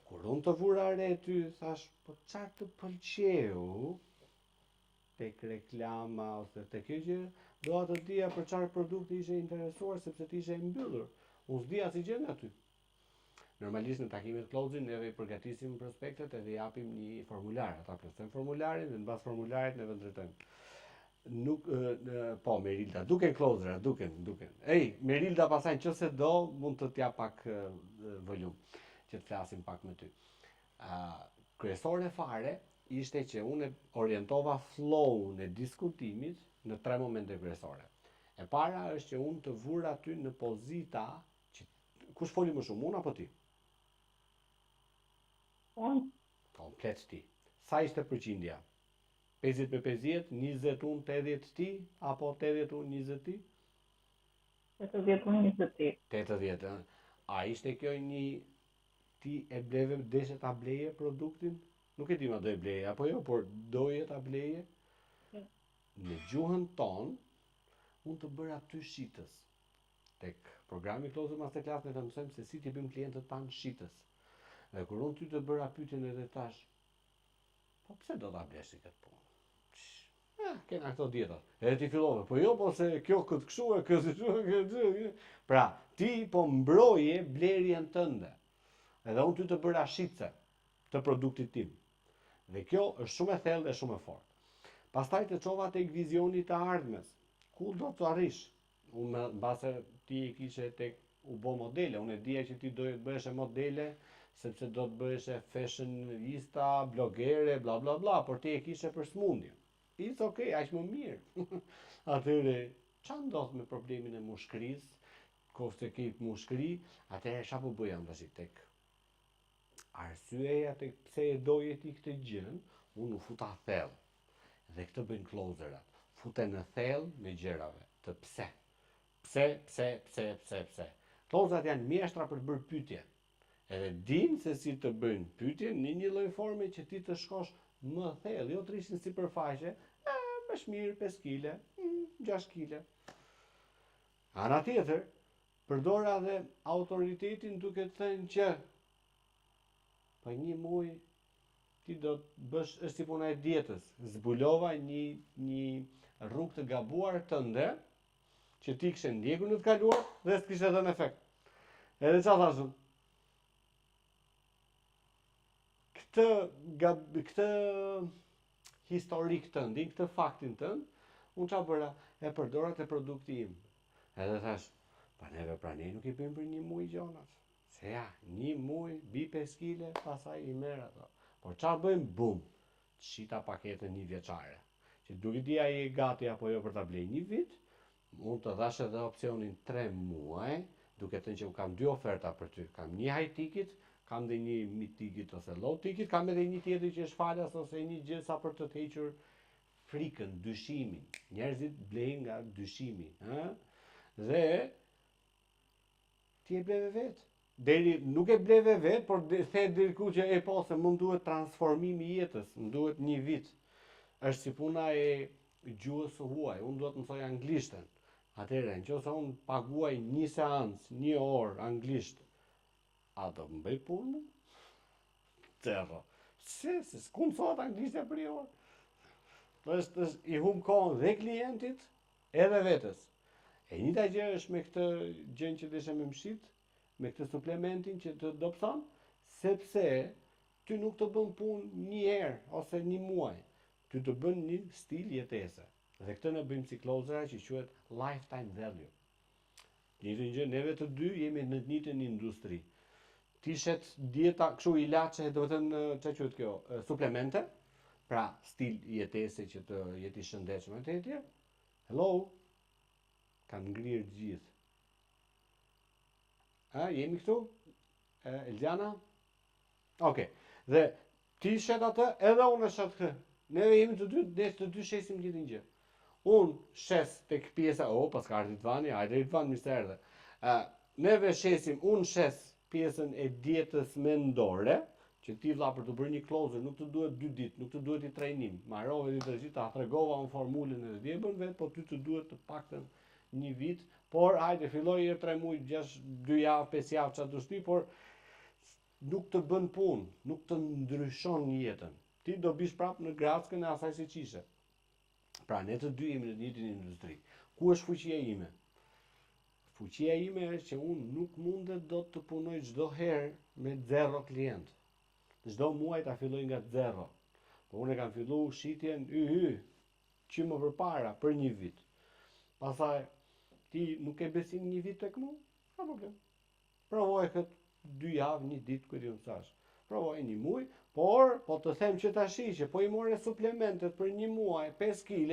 Kur unë të vura re ty, thash, po çfarë të pëlqeu tek reklama ose tek kjo gjë, doa të dija për çfarë produkti ishe interesuar sepse ti ishe mbyllur. Unë s'dija si gjë nga ty. Normalisht në takimet closing neve i përgatisim prospektet edhe i japim një formular. Ata plotësojnë formularin dhe mbas formularit ne drejtojmë. Nuk po Merilda, duken closer, duken. Ej, Merilda pastaj nëse do mund të t'jap pak volum. që të flasim pak me ty. Kryesore fare ishte që unë orientova flow-un e diskutimit në 3 momente kryesore. E para është që unë të vura aty në pozita që kush foli më shumë, unë apo ti? Unë. Komplet ti. Sa ishte përqindja? 50-50, 20 unë, 80 ti, apo 80 unë, 20 ti? 80 unë, 20 ti. 80, a ishte kjo një ti e bleve, deshe ta bleje produktin? Nuk e di ma do e bleje, apo jo, por doje ta bleje? Në gjuhën tonë, unë të bëra aty shitës. Tek programi Closer Masterclass ne të mësojmë se si t'i bëjmë klientët tanë shitës. Dhe kur unë ty të bëra pyetjen edhe tash, po pse do ta bleshi këtë punë? Kena këto dietat. Edhe ti fillove, po jo, po se kjo këtë kështu e këtë. Pra, ti po mbroje blerjen tënde. Edhe unë ty të bëra shitse të produktit tim. Dhe kjo është shumë e thellë dhe shumë e fortë. Pastaj të çova tek vizioni të ardhmes. Ku do të arrish? Unë mbase ti e kishe tek u bë modele, unë e dija që ti do të bëhesh modele sepse do të bëhesh fashionista, blogere, bla bla bla, por ti e kishe për smundjen. It's okay, aq më mirë. Atëre, çfarë ndodh me problemin e mushkërisë? Kurse ke mushkëri, atëherë çfarë po bëjam tash tek arsyeja tek pse e doje ti këtë gjën, unë u futa thellë. Dhe këtë bëjnë closerat. Futen në thellë me gjërave. Të pse. Pse. Closerat janë mjeshtra për të bërë pyetje. Edhe din se si të bëjnë pyetje në një lloj forme që ti të shkosh më thellë, jo të rishin sipërfaqe, më shmirë 5 kg, 6 kg. Ana tjetër, përdora dhe autoritetin duke thënë që për një muaj ti do të bësh, është si puna e dietës, zbulova një rrugë të gabuar tënde, që ti kishe ndjekur në të kaluar dhe s'kishte dhënë efekt. Edhe çfarë thashun? Këtë historik tënd, këtë faktin tënd, unë çfarë bëra? E përdora te produkti im. Edhe thash, pa neve pra ne nuk i bëjmë për një muaj gjonat. Se ja, një muaj, bi 5 kg, pasaj i merr ato. Por çfarë bëjmë? Bum! Shita paketën një vjeçare. Që duke di ai e gati apo jo për ta blej një vit, mund të dhash edhe opsionin 3 muaj, duke thënë që kam 2 oferta për ty. Kam një high ticket, kam dhe një mid ticket ose low ticket, kam edhe një tjetër që është falas ose një gjë sa për të hequr frikën, dyshimin. Njerëzit blejnë nga dyshimi, Dhe ti e bleve vetë. Nuk e bleve vetë, por the deri ku që e po se mund duhet transformimi i jetës, më duhet një vit. Është si puna e gjuhës së huaj, unë duhet mësoj anglishtën. Atëherë, nëse unë paguaj një seancë, 1 orë anglisht, a do më bëj punë? Zero. Se s'ku mësohet anglishtja për një orë. Është i hum kohën dhe klientit, edhe vetës. E njëjta gjë është me këtë gjën që desha me mshit, me këtë suplementin që të dopson, sepse ty nuk të bën punë një herë ose një muaj. Ty të bën një stil jetese. Dhe këtë ne bëjmë si closera që quhet lifetime value. Njëjtën gjë, neve të dy jemi në të njëjtën industri. Tishet dieta, kështu ilaçe, do të thënë çfarë quhet kjo, suplemente, pra stil jetese që të jeti i shëndetshëm etj. Hello. Kanë ngrirë gjithë. Jemi këtu? Elzjana? Okej. Dhe ti shet atë, edhe unë shet këtë. Neve jemi të dy shesim gjithë gjë. Unë shes tek pjesa, pas ka ardhur Ridvani, hajde Ridvan, mirë se erdhe. Neve shesim, unë shes pjesën e dietës mendore, që ti vlla për të bërë një closer nuk të duhet 2 ditë, nuk të duhet i trajnim. Marrove një tërgjit, ta tregova unë formulën e dhe bën vetë, po ty të duhet të paktën një vit, por hajde filloj 3 muaj, 2 javë, 5 javë çfarë do shty, por nuk të bën punë, nuk të ndryshon jetën. Ti do bish prapë në grackën e asaj si qishe. Pra ne të dy jemi në një industri. Ku është fuqia ime? Fuqia ime është që unë nuk mundet do të punoj çdo herë me 0 klient. Çdo muaj ta filloj nga 0. Po unë kam filluar shitjen që më përpara për 1 vit. Pastaj ti nuk e besim 1 vit tek mua? Ka problem. Provoj këtë 2 javë, 1 ditë, ku di unë thash. Provoj 1 muaj, por po të them që tashi që po i more suplementet për 1 muaj 5 kg,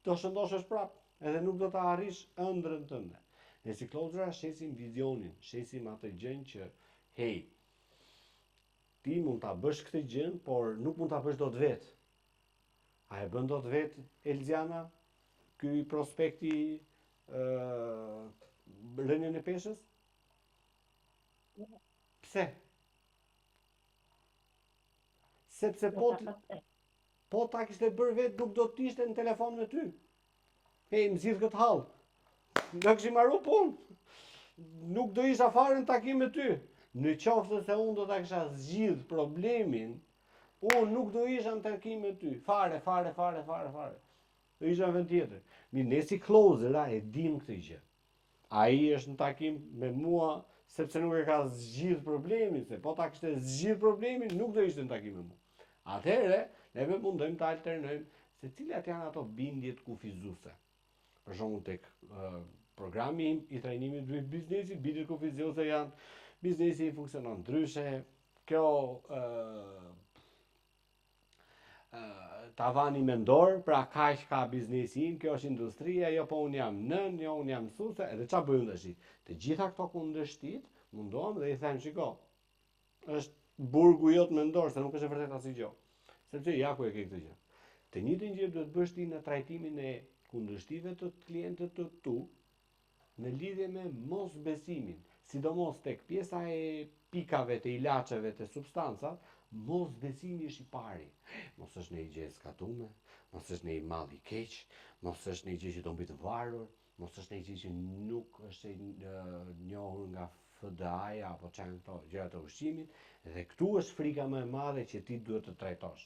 do shëndoshesh prap, edhe nuk do të arrish ëndrrën tënde. Ne si klozra shesim vizionin, shesim atë gjën që hey, ti mund ta bësh këtë gjën, por nuk mund ta bësh dot vetë. A e bën dot vetë Elziana ky prospekti rënien e peshës? Pse? Sepse po ta kishte bërë vetë nuk do të ishte në telefon me ty. Hey, më zgjidh këtë hall. Do kishim marrë punë. Nuk do isha fare në takim me ty. Në qoftë se unë do ta kisha zgjidh problemin, unë nuk do isha në takim me ty. Fare. Do isha në vend tjetër. Mirë, ne si closer e dim këtë gjë. Ai është në takim me mua sepse nuk e ka zgjidh problemin, se po ta kishte zgjidh problemin, nuk do ishte në takim me mua. Atëherë, neve mundojmë të alternojmë se cilat janë ato bindjet kufizuese. Për shembull tek programi i trajnimit të biznesit, bindjet kufizuese janë biznesi funksionon ndryshe, kjo tavani mendor, pra kaq ka biznesi im, kjo është industria, jo po unë jam nën, jo unë jam mësuese, edhe çfarë bëjmë tash? Të gjitha këto kundërshtit mundohem dhe i them shiko, është burgu jot mendor, se nuk është e vërtetë asgjë. Sepse ja ku e ke këtë gjë. Të njëjtën gjë duhet bësh ti në trajtimin e kundërshtive të klientët të tu, në lidhje me mosbesimin, sidomos tek pjesa e pikave, të ilaçeve, të substancat, mosbesimi është i pari. Mos është në i gjë e skatume, mos është në i mall i keq, mos është në i gjë që do mbi të varur, mos është në i gjë që nuk është njohur nga FDA-ja apo çan këto gjëra të ushqimit, dhe këtu është frika më e madhe që ti duhet të trajtosh.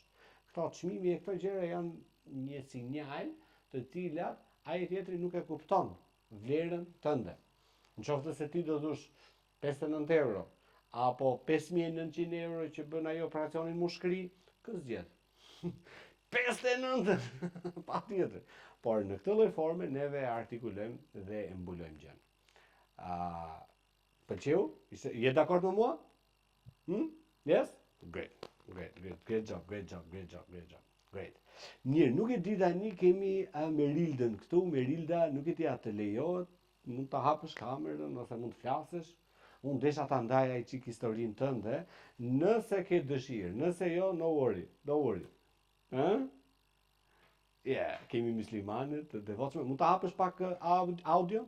Këto çmimi e këto gjëra janë një sinjal të cilat ai tjetri nuk e kupton vlerën tënde. Në qoftë se ti do dhush 59 euro apo 5.900 euro që bën ajo operacionin mushkëri, kë zgjedh? 59 patjetër. Por në këtë lloj forme neve artikulojmë dhe e mbulojmë gjën. Pëlqeu? Je dakord me mua? Yes? Great. Great job. Great. Mirë, nuk e di tani kemi Merildën këtu. Merilda, nuk e di a të lejohet, mund ta hapësh kamerën ose mund të flasësh. Unë desha ta ndaj ai çik historinë tënde, nëse ke dëshirë, nëse jo, no worry. Kemi muslimane të devotshme. Mund ta hapësh pak audio?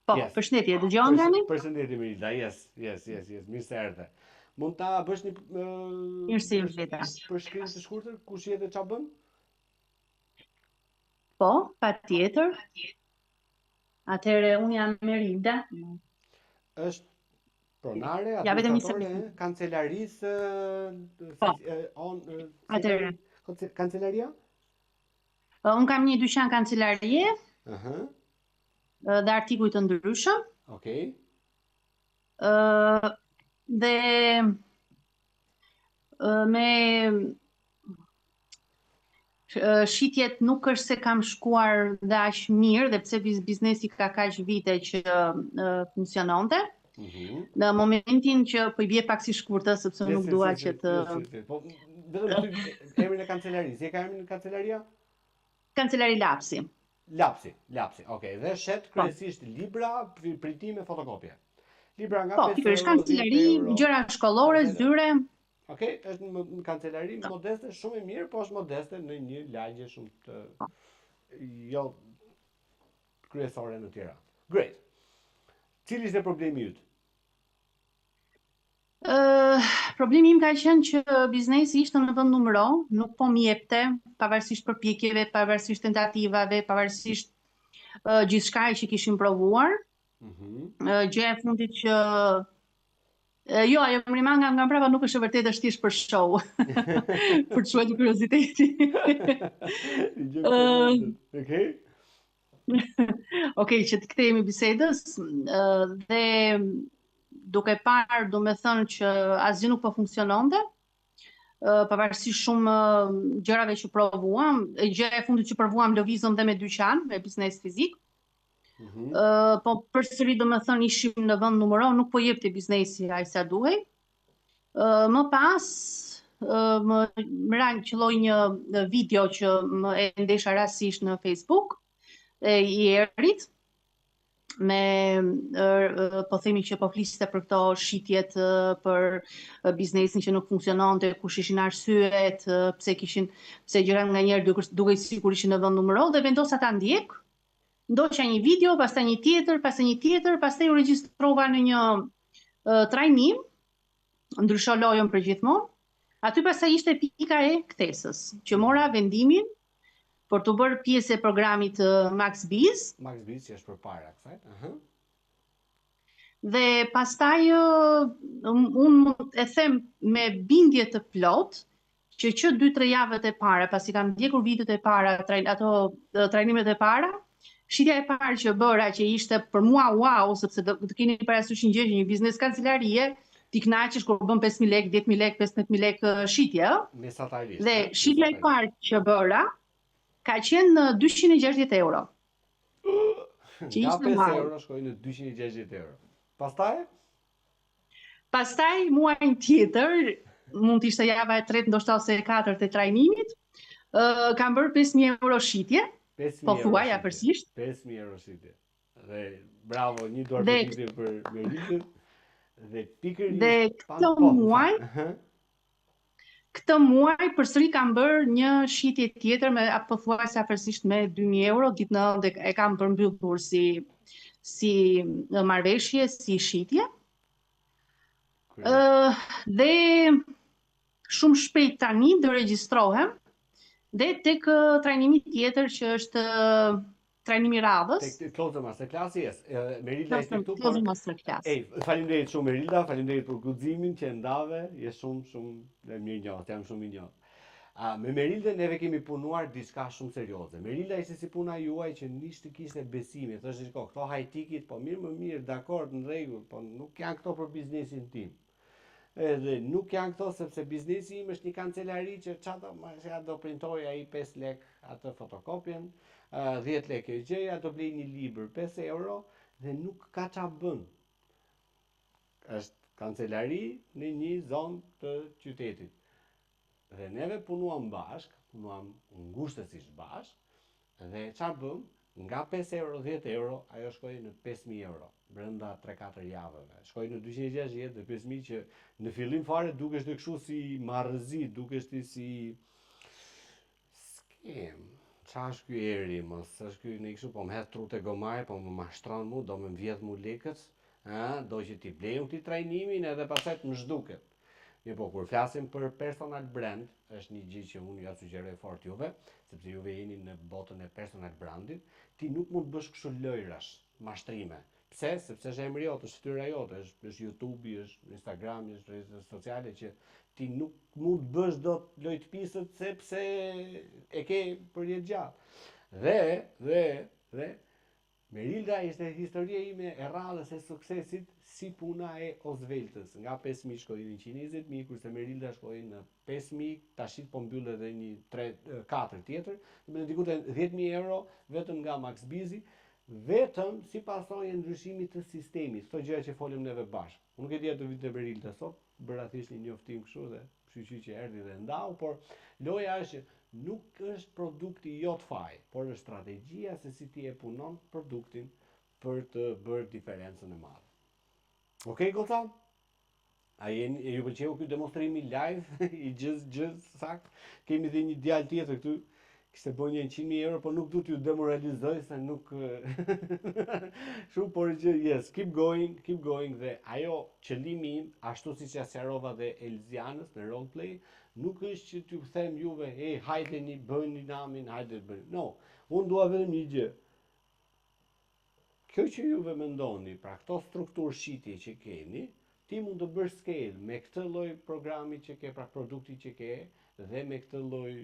Po, përshëndetje, dëgjon tani? Përshëndetje Merilda, yes, mirë se erdhe. Mund ta bësh një përshkrim të shkurtër, kush je dhe ç'a bën? Po, patjetër. Atëherë unë jam Merilda. Është pronare, administratore, kancelarisë, kancelaria? Unë kam një dyqan kancelarie, dhe artikuj të ndryshëm. Okej. Dhe me shitjet nuk është se kam shkuar dhe aq mirë, dhe pse biznesi ka kaq vite që funksiononte. Në momentin që po i bie pak si shkurtë, sepse nuk dua që të... Vetëm emrin e kancelarisë, e ka emrin e kancelaria? Kancelari Lapsi. Lapsi, okej. Dhe shet kryesisht libra, pritime, fotokopje. Libra nga 5 euro. Po, pikërisht kancelari, gjëra shkollore, zyre. Okej, është në kancelari modeste, shumë e mirë, po është modeste në një lagje shumë të jo kryesore në Tiranë. Great. Cili ishte problemi yt? Problemi im ka qenë që biznesi ishte në vend numëro, nuk po më jepte, pavarësisht përpjekjeve, pavarësisht tentativave, pavarësisht gjithçka që kishim provuar. Gjëja e fundit që jo, ajo mrimanga nga mbrapa nuk është e vërtetë, është thjesht për show. Për të shuar kurioziteti. Okej, që të kthehemi bisedës, dhe duke parë, domethënë që asgjë nuk po funksiononte, pavarësisht shumë gjërave që provuam, gjëja e fundit që provuam lëvizëm dhe me dyqan, me biznes fizik. Po përsëri domethënë ishim në vend numëro, nuk po jepte biznesi aq sa duhej. Më pas më qelloi një video që më e ndesha rastësisht në Facebook i Erit me po themi që po fliste për këto shitjet për biznesin që nuk funksiononte, kush ishin arsyet, pse gjërat nganjëherë duket sikur ishin në vend numëro dhe vendosa ta ndjek. Ndoqa një video, pastaj një tjetër, pastaj u regjistrova në një trajnim, ndrysho lojën për gjithmonë. Aty pastaj ishte pika e ktesës, që mora vendimin për të bërë pjesë e programit MaxBiz. MaxBiz që është përpara kësaj. Dhe pastaj unë e them me bindje të plot që 2-3 javët e para, pasi kam ndjekur videot e para, ato trajnimet e para, shitja e parë që bëra që ishte për mua wow, sepse do të keni parasysh një gjë që një biznes kancelarie ti kënaqesh kur bën 5.000 lekë, 10.000 lekë, 15.000 lekë shitje, mesatarisht. Dhe shitja e parë që bëra ka qenë 260 euro. Nga 5 euro shkoi në 260 euro. Pastaj muajin tjetër, mund të ishte java e 3, ndoshta ose e 4 të trajnimit, kam bërë 5.000 euro shitje. Po thuaj afërsisht. 5.000 euro shitje. Dhe bravo, një duar përgjigje për Merilën. Dhe pikërisht këtë muaj përsëri kam bërë një shitje tjetër me pothuajse afërsisht me 2.000 euro, ditën e kam përmbyllur si marrëveshje, si shitje. Dhe shumë shpejt tani do regjistrohem dhe tek trajnimi tjetër që është trajnimi radhës. Tek Closing Masterclass, Merilda ishte këtu. Closing Masterclass. Faleminderit shumë Merilda, faleminderit për guximin që ndave, je shumë dhe mirë njohur, jam shumë i njohur. Me Merildën neve kemi punuar diçka shumë serioze. Merilda ishte si puna juaj që nisht të kishte besime, thoshte shiko, këto hajtikit, po mirë, dakord, në rregull, po nuk janë këto për biznesin tim. Edhe nuk janë këto sepse biznesi im është një kancelari që çfarë do printoj ai 5 lek atë fotokopjen, 10 lekë gjëja, do blej një libër 5 euro dhe nuk ka çfarë bën. Është kancelari në një zonë të qytetit. Dhe neve punuam bashk, punuam ngushtësisht bashk, dhe çfarë bëm? Nga 5 euro, 10 euro, ajo shkoi në 5.000 euro, brenda 3-4 javëve. Shkoi në 260 dhe 5.000 që në fillim fare dukeshte kështu si marrëzi, dukeshte si skem. Qa është ky eri, mos është ky në kështu, po më hedh trute gomaj, po më mashtron mu, do më vjedh mu lekët, do që ti blejmë këti trajnimin edhe pasaj të më zhduket. Po, kur flasim për personal brand, është një gjë që unë ja sugjeroj fort juve, sepse juve jeni në botën e personal brandit, ti nuk mund të bësh kështu lojrash, mashtrime. Pse? Sepse është emri jote, është fytyra jote, është YouTube, është Instagram, është rrjetet sociale që ti nuk mund të bësh dot lojtpisët sepse e ke për jetë gjatë. Dhe Merilda ishte historia ime e rradhës e suksesit si puna e Osveltës. Nga 5.000 shkoi në 120.000, kurse Merilda shkoi në 5.000, tashit po mbyll edhe një 3-4 tjetër, me diku te 10.000 euro vetëm nga MaxBizi, vetëm si pasojë ndryshimit të sistemit, këto gjëra që folëm neve bashkë. Unë nuk e di atë vit e Merilda sot, bëra thjesht një njoftim kështu dhe shqyqy që erdhi dhe ndau, por loja është nuk është produkti jot faj, por është strategjia se si ti e punon produktin për të bërë diferencën e madhe. Okej, goca? A ju pëlqeu ky demonstrimi live i gjës sakt? Kemi dhe një djalë tjetër këtu, kishte bën një 100.000 euro, por nuk du t'ju demoralizoj se nuk shumë, por që yes, keep going dhe ajo qëllimi im, ashtu siç ja sqarova dhe Elzianës në roleplay, nuk është që t'ju them juve, hajdeni, bëni namin, hajde të bëni. No, unë dua vetëm një gjë. Kjo që juve mendoni, pra këto strukturë shitje që keni, ti mund të bësh scale me këtë lloj programi që ke, pra produkti që ke, dhe me këtë lloj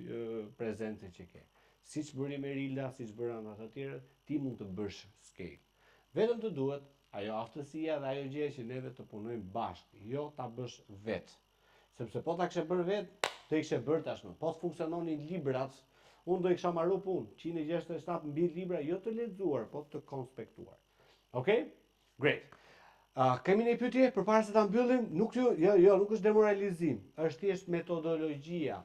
prezente që ke. Siç bëri Merilda, siç bëran ata të tjerët, ti mund të bësh scale. Vetëm të duhet ajo aftësia dhe ajo gjë që neve të punojmë bashkë, jo ta bësh vetë. Sepse po ta kishe bërë vetë, të kishe bërë tashmë. Po të funksiononin librat, Unë do i kisha marrë punë, 167 mbi libra, jo të lexuar, po të konspektuar. Okej? Great. Kemi një pyetje përpara se ta mbyllim? Nuk nuk është demoralizim, është thjesht metodologjia.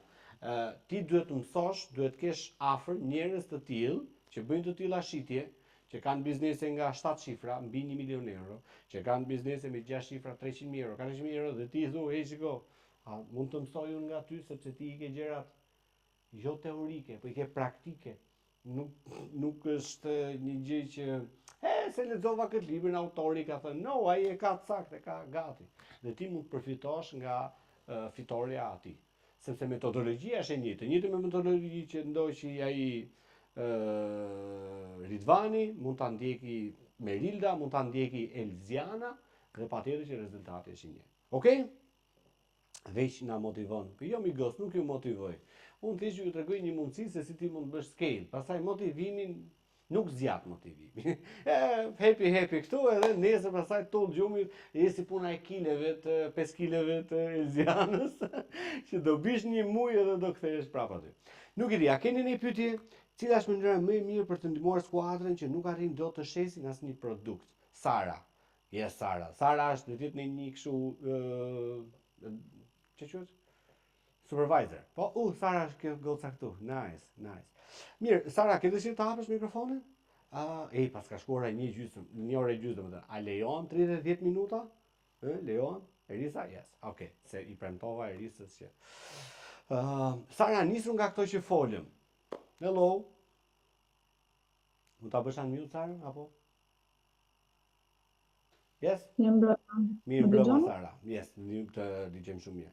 Ti duhet të mësosh, duhet të kesh afër njerëz të tillë që bëjnë të tilla shitje, që kanë biznese nga 7 shifra mbi 1 milion euro, që kanë biznese me 6 shifra 300.000 euro, 400.000 euro dhe ti thu, hey shiko, mund të mësoj unë nga ty sepse ti i ke gjërat jo teorike, po i ke praktike. Nuk është një gjë që se lexova këtë librin, autori ka thënë, no, ai e ka saktë, ka gati. Dhe ti mund të përfitosh nga fitoria e tij. Sepse metodologjia është e njëjtë me metodologji që ndoqi ai Ridvani, mund ta ndjeki Merilda, mund ta ndjeki Elziana dhe patjetër që rezultati është i njëjtë. Okej? Veç na motivon. Po jo migos, nuk ju motivoj. Unë thjesht ju tregoj një mundësi se si ti mund të bësh scale. Pastaj motivimin nuk zgjat motivimi. Happy këtu edhe nesër pastaj tull gjumi, jesi puna e kileve të 5 kileve të Elzianës, që do bish një muj edhe do kthehesh prapë aty. Nuk e di, a keni një pyetje? Cila është mënyra më e mirë për të ndihmuar skuadrën që nuk arrin dot të shesin asnjë produkt? Sara. Yes, Sara. Sara është vetë në një kështu ç'e quhet? Supervisor. Po, Sara është kjo goca këtu. Nice. Mirë, Sara, ke dëshirë të hapësh mikrofonin? Pas ka shkuar një orë e gjysmë domethënë. A lejon 30 minuta? Lejon? Erisa? Yes. Okej, se i premtova Erisës që Sara, nisur nga këto që folëm. Hello. Mund ta bësh unmute Sara apo? Yes? Mirë mbrëma Sara. Yes, të dëgjojmë shumë mirë.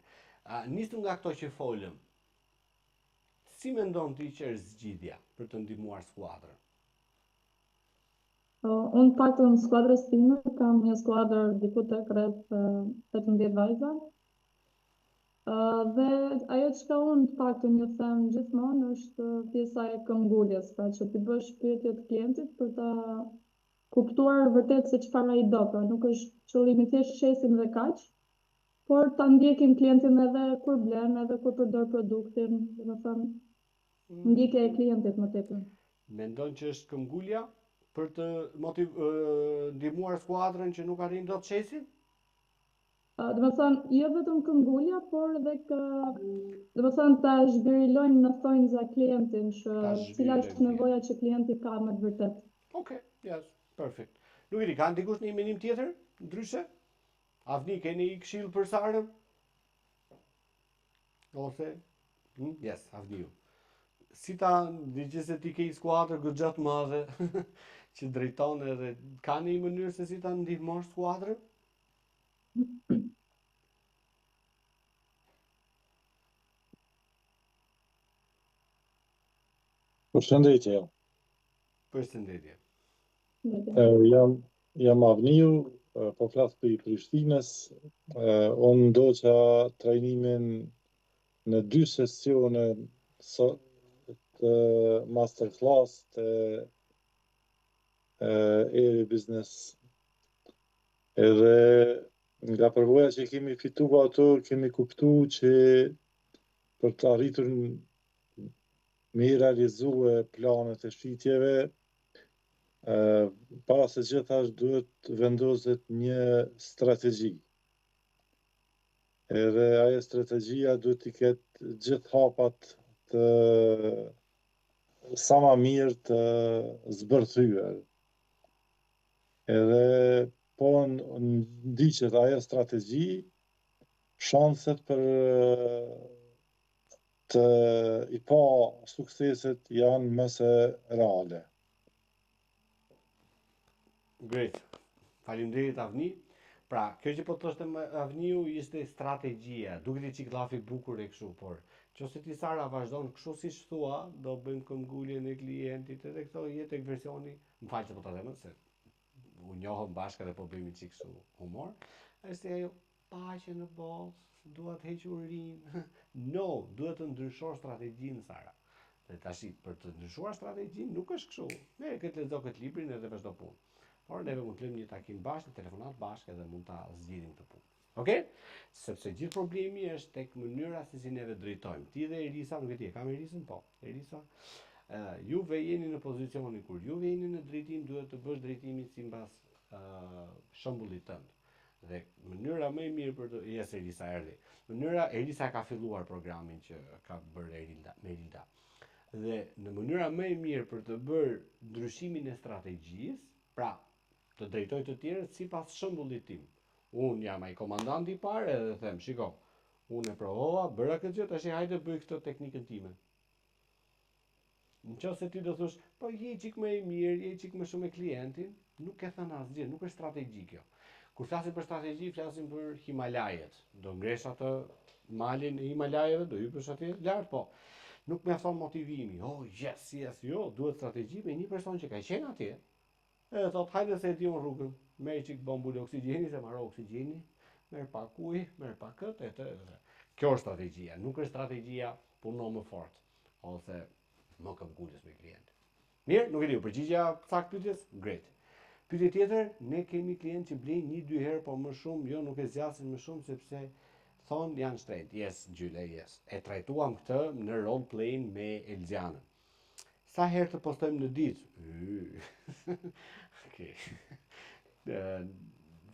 Nisur nga këto që folëm. Si mendon ti që është zgjidhja për të ndihmuar skuadrën? Unë paktën në skuadrës time kam një skuadër diku tek rreth 18 vajza. Dhe ajo çka unë të paktën ju them gjithmonë është pjesa e këmbguljes, pra që ti bësh pyetje të klientit për ta kuptuar vërtet se çfarë ai do, pra nuk është qëllimi thjesht shesim dhe kaq, por ta ndjekim klientin edhe kur blen, edhe kur përdor produktin, domethënë ndjekja e klientit më tepër. Mendon që është këmbgulja për të ndihmuar skuadrën që nuk arrin dot shesin? Domethënë, jo vetëm këmbgulja, por edhe domethënë ta zhvilojnë në thonjza klientin, cila është nevoja që klienti ka me të vërtet. Okej, yes, perfect. Nuk e di, ka ndikush një menim tjetër? Ndryshe? Avni, keni këshill për Sarën? Ose? Yes, Avniu. Si ta diqe se ti ke i skuadrë gëgjat madhe që drejton edhe ka një mënyrë se si ta ndihmosh skuadrën? Përshëndetje. Përshëndetje. Jam Avniu, po flas për Prishtinës. Unë ndoqa trajnimin në 2 sesione të masterclass të Eri Business. Edhe nga përvoja që kemi fituar ato, kemi kuptuar që për të arritur me i realizue planet e shitjeve, para se gjithashtë duhet vendoset një strategji. Edhe ajo strategjia duhet t'i ketë gjithë hapat të sa ma mirë të zbërthyer. Edhe po ndiqet ajo strategji, shanset për të i pa sukseset janë mëse reale. Great. Faleminderit Avni. Pra, kjo që po të thoshte Avniu ishte strategjia, duket i çiklafi bukur e kështu, por nëse ti Sara vazhdon kështu siç thua, do bëjmë këmbguljen e klientit edhe këto jetë tek versioni, më fal që po ta them se u njohëm bashkë dhe po bëjmë çik kështu humor. Është ajo paqe në botë, dua të heq urinë. No, duhet të ndryshosh strategjinë Sara. Dhe tash për të ndryshuar strategjinë nuk është kështu. Ne këtë lexo këtë librin edhe vazhdo punë. Por neve mund të lëmë një takim bashkë, telefonat bashkë edhe mund ta zgjidhim këtë punë. Okej? Sepse gjithë problemi është tek mënyra se si neve drejtojmë. Ti dhe Erisa, nuk e di, kam Erisën? Po, Erisa. Juve jeni në pozicionin kur juve jeni në drejtim, duhet të bësh drejtimin sipas shembullit tënd. Dhe mënyra më e mirë për të Erisa erdhi. Erisa ka filluar programin që ka bërë Merilda. Dhe në mënyra më e mirë për të bërë ndryshimin e strategjisë, pra të drejtoj të tjerët sipas shembullit tim. Unë jam ai komandanti i parë edhe them, shiko, unë e provova, bëra këtë gjë, tash hajde bëj këtë teknikën time. Nëse ti do thosh, po je çik më i mirë, je çik më shumë me klientin, nuk e thënë asgjë, nuk është strategji kjo. Kur flasim për strategji, flasim për Himalajet. Do ngresh atë malin e Himalajeve, do hypesh atje lart, po. Nuk mjafton motivimi. Oh, yes, jo, duhet strategji me një person që ka qenë atje. Edhe thot, hajde se e di unë rrugën, merr çik bombulë oksigjeni, se marrë oksigjeni, merr pak ujë, merr pak këtë, e. Kjo është strategjia, nuk është strategjia puno më fort, ose më këmbgulës me klient. Mirë, nuk e di, përgjigjja saktë pyetjes? Great. Pyetje tjetër, ne kemi klient që blejnë 1-2 herë, po më shumë, jo nuk e zgjasin më shumë sepse thonë janë shtrenjtë. Yes, Gjyle, yes. E trajtuam këtë në role playing me Elzianën. Sa herë të postojmë në ditë? Okej.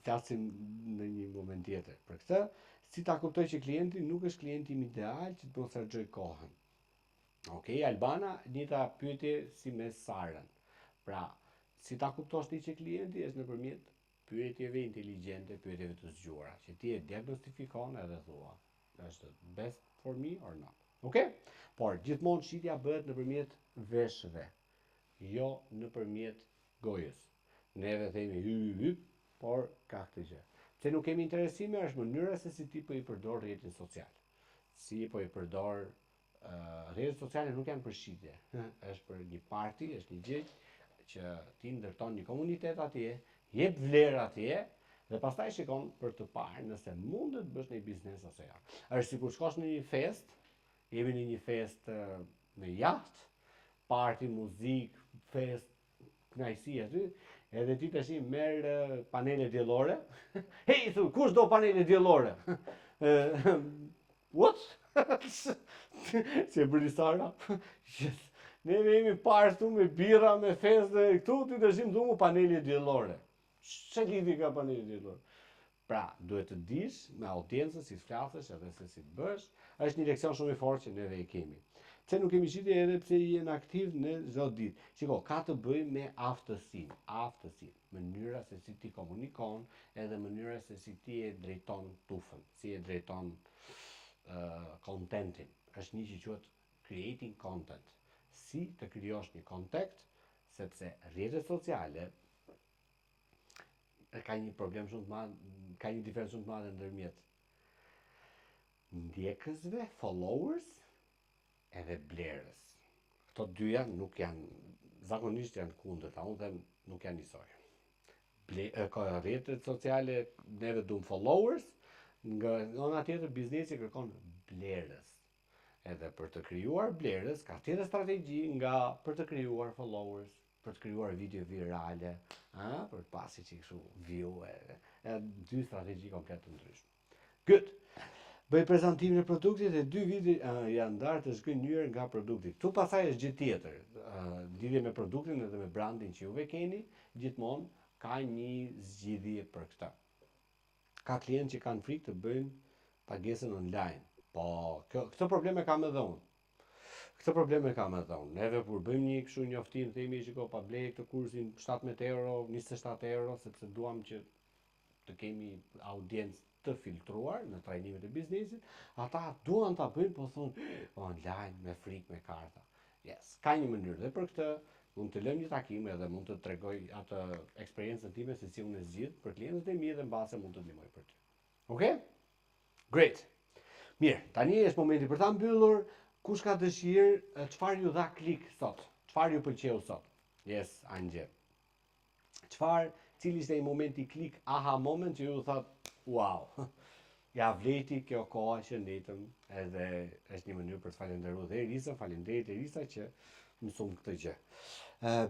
Flasim në një moment tjetër. Për këtë, si ta kuptoj që klienti nuk është klienti im ideal që të mos harxoj kohën. Okej, Albana, njëta pyetje si me Sarën. Pra, si ta kuptosh ti që klienti është nëpërmjet pyetjeve inteligjente, pyetjeve të zgjuara, që ti e diagnostifikon edhe thua, është best for me or not. Okej? Por gjithmonë shitja bëhet nëpërmjet veshëve, jo nëpërmjet gojës. Neve themi hy, por ka këtë gjë. Pse nuk kemi interesime është mënyra se si ti po i përdor rrjetin social. Si po i përdor rrjetet sociale nuk janë për shitje, është për një parti, është një gjë që ti ndërton një komunitet atje, jep vlerë atje, dhe pastaj shikon për të parë nëse mundet bësh një biznes ose jo. Është sikur shkosh në një fest, jemi në një fest me jahtë, party, muzik, fest, kënaqësi aty, edhe ti tash merr panele diellore. Hey, thu, kush do panele diellore? What? Si e bëri Sara? Yes. Ne jemi parë këtu me birra, me feste, këtu ti dëshim dhumu paneli diellore. Ç'e lidhi ka paneli diellore? Pra, duhet të dish me audiencën si të flasësh edhe se si të bësh, është një leksion shumë i fortë që neve e kemi. Pse nuk kemi shitje edhe pse jemi aktiv në çdo ditë. Shiko, ka të bëjë me aftësinë, mënyra se si ti komunikon, edhe mënyra se si ti e drejton tufën, si e drejton contentin. Është një që quhet creating content. Si të krijosh një kontekst, sepse rrjetet sociale ka një problem shumë të madh, ka një diferencë shumë të madhe ndërmjet ndjekësve, followers edhe blerës. Këto dyja nuk janë, zakonisht janë kundërta, unë them nuk janë njësoj. Ka rrjetet sociale, neve duam followers, nga ana tjetër biznesi kërkon blerës. Edhe për të krijuar blerës, ka tjetër strategji nga për të krijuar followers, për të krijuar video virale, për të pasi që kështu view, dy strategji komplet të ndryshme. Good. Bëj prezantimin e produktit e 2 video janë ndarë të zgënjur nga produkti. Ktu pasaj është gjë tjetër. Lidhje me produktin edhe me brandin që juve keni, gjithmonë ka një zgjidhje për këtë. Ka klientë që kanë frikë të bëjnë pagesën online. Po, këtë probleme kam edhe unë. Neve kur bëjmë një kështu njoftim, themi shiko pa blej këtë kursin 17 euro, 27 euro, sepse duam që të kemi audiencë të filtruar në trajnimet e biznesit, ata duan ta bëjnë, po thonë online me frikë me karta. Yes, ka një mënyrë dhe për këtë mund të lëm një takim edhe mund të tregoj atë eksperiencën time se si unë e zgjidh për klientët e mi dhe mbase mund të ndihmoj për ty. Okej? Great. Mirë, tani është momenti për ta mbyllur. Kush ka dëshirë, çfarë ju dha klik sot? Çfarë ju pëlqeu sot? Yes, Angje. Cili ishte ai momenti klik, aha moment që ju thatë, wow. Ja vleti kjo koha që ndetëm, edhe është një mënyrë për të falenderuar dhe Erisa, faleminderit Erisa që mësum këtë gjë.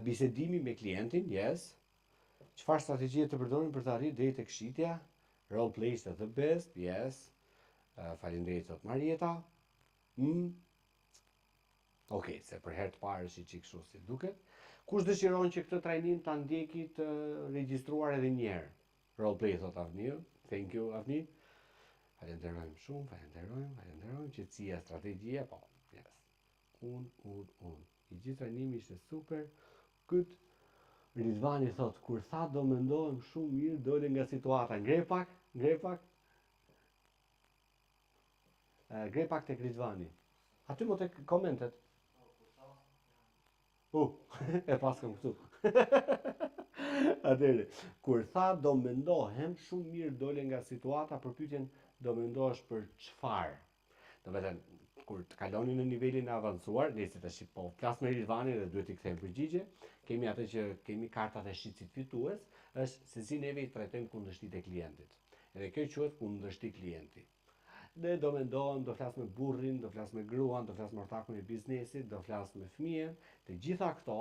Bisedimi me klientin, yes. Çfarë strategjie të përdorim për të arritur deri tek shitja? Role play ishte the best, yes. Faleminderit thot Marieta. Okej, se për herë të parë është i kështu si duket. Kush dëshiron që këtë trajnim ta ndjeki të regjistruar edhe një herë? Role play thot Avni. Thank you Avni. Falenderojmë shumë, falenderojmë. Qetësia, strategjia, po. Yes. Unë. I gjithë trajnimi ishte super. Good. Ridvani thot, kur tha do mendohem shumë mirë, dole nga situata. Ngre pak. Ngre pak tek Ridvani. Aty më tek komentet. E pas kam këtu. Atëre, kur tha do mendohem shumë mirë, dole nga situata, për pyetjen do mendohesh për çfarë? Do të thënë, kur të kaloni në nivelin e avancuar, nëse tash po flas me Ridvanin dhe duhet i kthejmë përgjigje, kemi atë që kemi kartat e shitësit fitues, është se si neve i trajtojmë kundërshtitë e klientit. Edhe kjo quhet kundërshti klienti. Dhe do mendohem, do flas me burrin, do flas me gruan, do flas me ortakun e biznesit, do flas me fëmijën, të gjitha këto,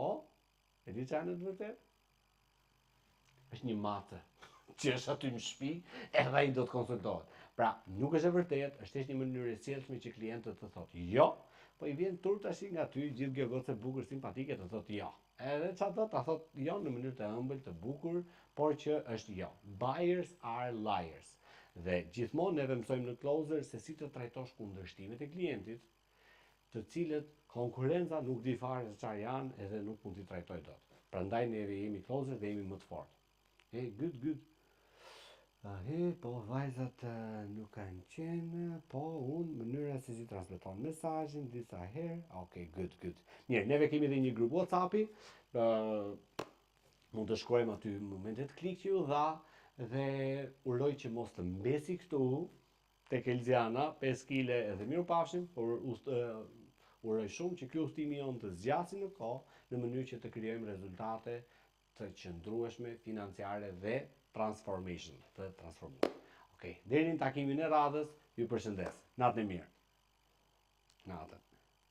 e di çfarë në të vërtetë? Është një matë që është aty në shtëpi, edhe ai do të konsultohet. Pra, nuk është e vërtetë, është thjesht një mënyrë e sjellshme që klientët të thotë jo, po i vjen turp tash nga ty gjithë kjo gocë e bukur simpatike të thotë jo. Edhe çfarë ta thotë jo në mënyrë të ëmbël, të bukur, por që është jo. Buyers are liars. Dhe gjithmonë neve mësojmë në closer se si të trajtosh kundërshtimet e klientit, të cilët konkurenca nuk di fare se çfarë janë, edhe nuk mund t'i trajtoj dot. Prandaj neve jemi closer dhe jemi më të fortë. Good. Po vajzat nuk kanë qenë, po unë mënyra se si transmeton mesazhin disa herë. Okej, good. Mirë, neve kemi edhe një grup WhatsApp-i. Mund të shkruajmë aty momentet klik që ju dha dhe uroj që mos të mbesi këtu tek Elziana 5 kg edhe mirupafshim, por uroj shumë që ky udhtimi jon të zgjasë në kohë në mënyrë që të krijojmë rezultate të qëndrueshme financiare dhe të transformuar. Okej, deri në takimin e radhës, ju përshëndes. Natën e mirë. Natën.